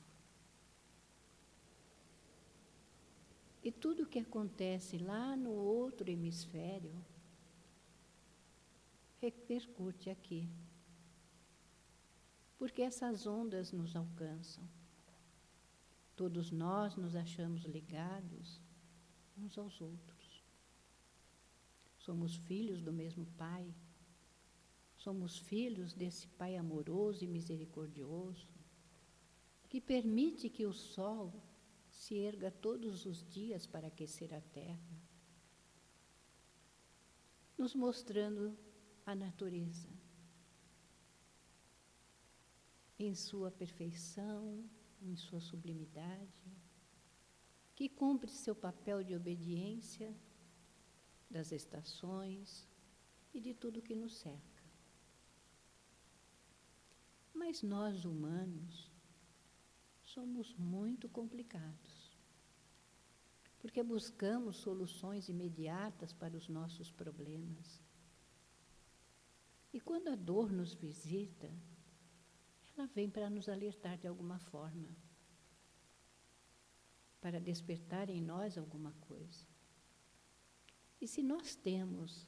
E tudo o que acontece lá no outro hemisfério repercute aqui. Porque essas ondas nos alcançam. Todos nós nos achamos ligados uns aos outros. Somos filhos do mesmo Pai. Somos filhos desse Pai amoroso e misericordioso, que permite que o sol se erga todos os dias para aquecer a terra, nos mostrando a natureza em sua perfeição, em sua sublimidade, que cumpre seu papel de obediência das estações e de tudo que nos cerca. Mas nós, humanos, somos muito complicados, porque buscamos soluções imediatas para os nossos problemas. E quando a dor nos visita, ela vem para nos alertar de alguma forma, para despertar em nós alguma coisa. E se nós temos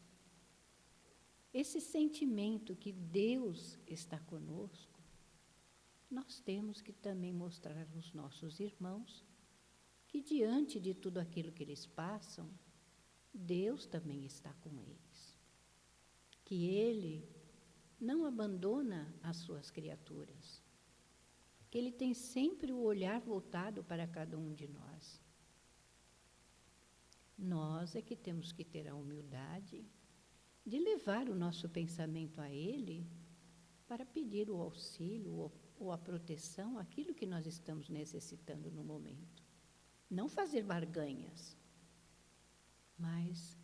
esse sentimento que Deus está conosco, nós temos que também mostrar aos nossos irmãos que, diante de tudo aquilo que eles passam, Deus também está com eles. Que Ele não abandona as suas criaturas. Que Ele tem sempre o olhar voltado para cada um de nós. Nós é que temos que ter a humildade de levar o nosso pensamento a Ele para pedir o auxílio ou a proteção, aquilo que nós estamos necessitando no momento. Não fazer barganhas, mas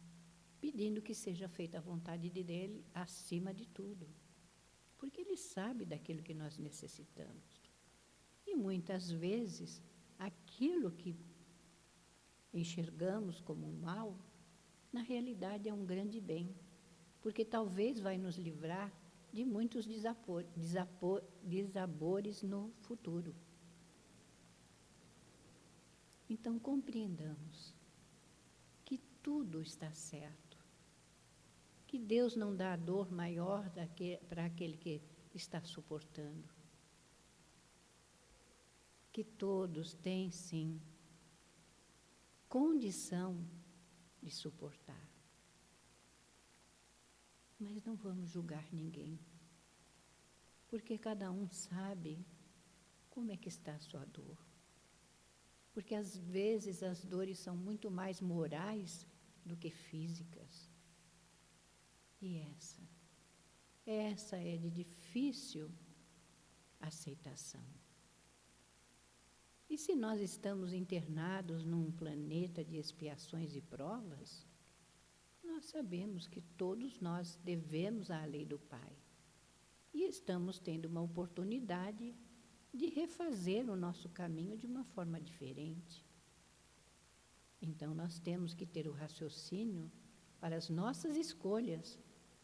pedindo que seja feita a vontade dele acima de tudo. Porque Ele sabe daquilo que nós necessitamos. E muitas vezes, aquilo que enxergamos como um mal, na realidade é um grande bem, porque talvez vai nos livrar de muitos desabores no futuro. Então, compreendamos que tudo está certo, que Deus não dá dor maior para aquele que está suportando, que todos têm, sim, condição de suportar. Mas não vamos julgar ninguém, porque cada um sabe como é que está a sua dor. Porque às vezes as dores são muito mais morais do que físicas. E essa é de difícil aceitação. E se nós estamos internados num planeta de expiações e provas, nós sabemos que todos nós devemos à lei do Pai. E estamos tendo uma oportunidade de refazer o nosso caminho de uma forma diferente. Então, nós temos que ter o raciocínio para as nossas escolhas,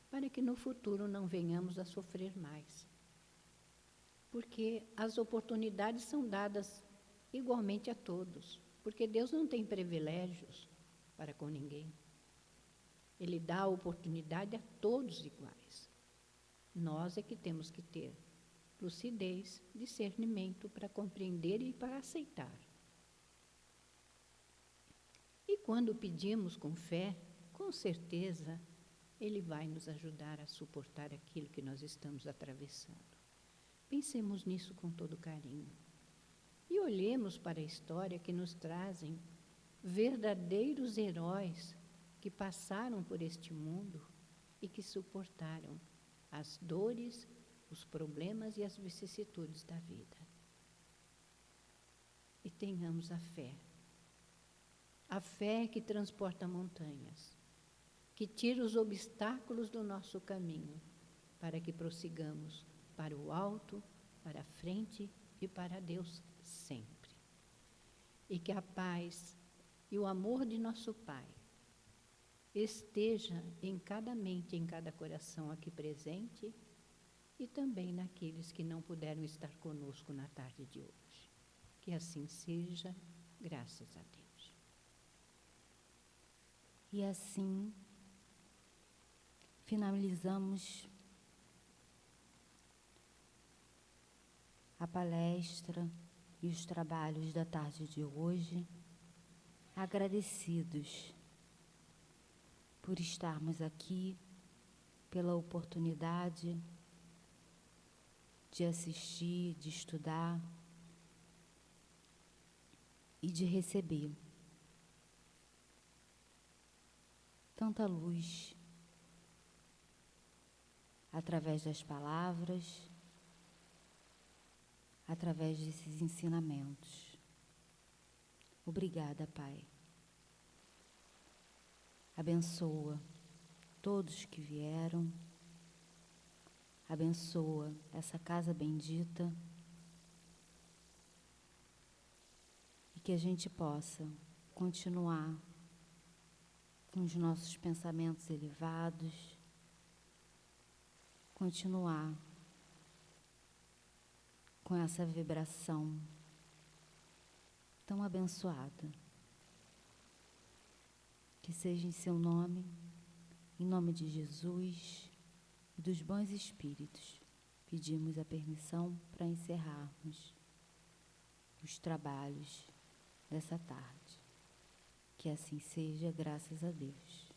para que no futuro não venhamos a sofrer mais. Porque as oportunidades são dadas igualmente a todos, porque Deus não tem privilégios para com ninguém. Ele dá a oportunidade a todos iguais. Nós é que temos que ter lucidez, discernimento para compreender e para aceitar. E quando pedimos com fé, com certeza, Ele vai nos ajudar a suportar aquilo que nós estamos atravessando. Pensemos nisso com todo carinho. E olhemos para a história que nos trazem verdadeiros heróis que passaram por este mundo e que suportaram as dores, os problemas e as vicissitudes da vida. E tenhamos a fé que transporta montanhas, que tira os obstáculos do nosso caminho, para que prossigamos para o alto, para a frente e para Deus sempre. E que a paz e o amor de nosso Pai esteja em cada mente, em cada coração aqui presente e também naqueles que não puderam estar conosco na tarde de hoje. Que assim seja, graças a Deus.
E assim, finalizamos a palestra e os trabalhos da tarde de hoje, agradecidos por estarmos aqui, pela oportunidade de assistir, de estudar e de receber tanta luz através das palavras, através desses ensinamentos. Obrigada, Pai. Abençoa todos que vieram, abençoa essa casa bendita e que a gente possa continuar com os nossos pensamentos elevados, continuar com essa vibração tão abençoada. Que seja em seu nome, em nome de Jesus e dos bons espíritos, pedimos a permissão para encerrarmos os trabalhos dessa tarde. Que assim seja, graças a Deus.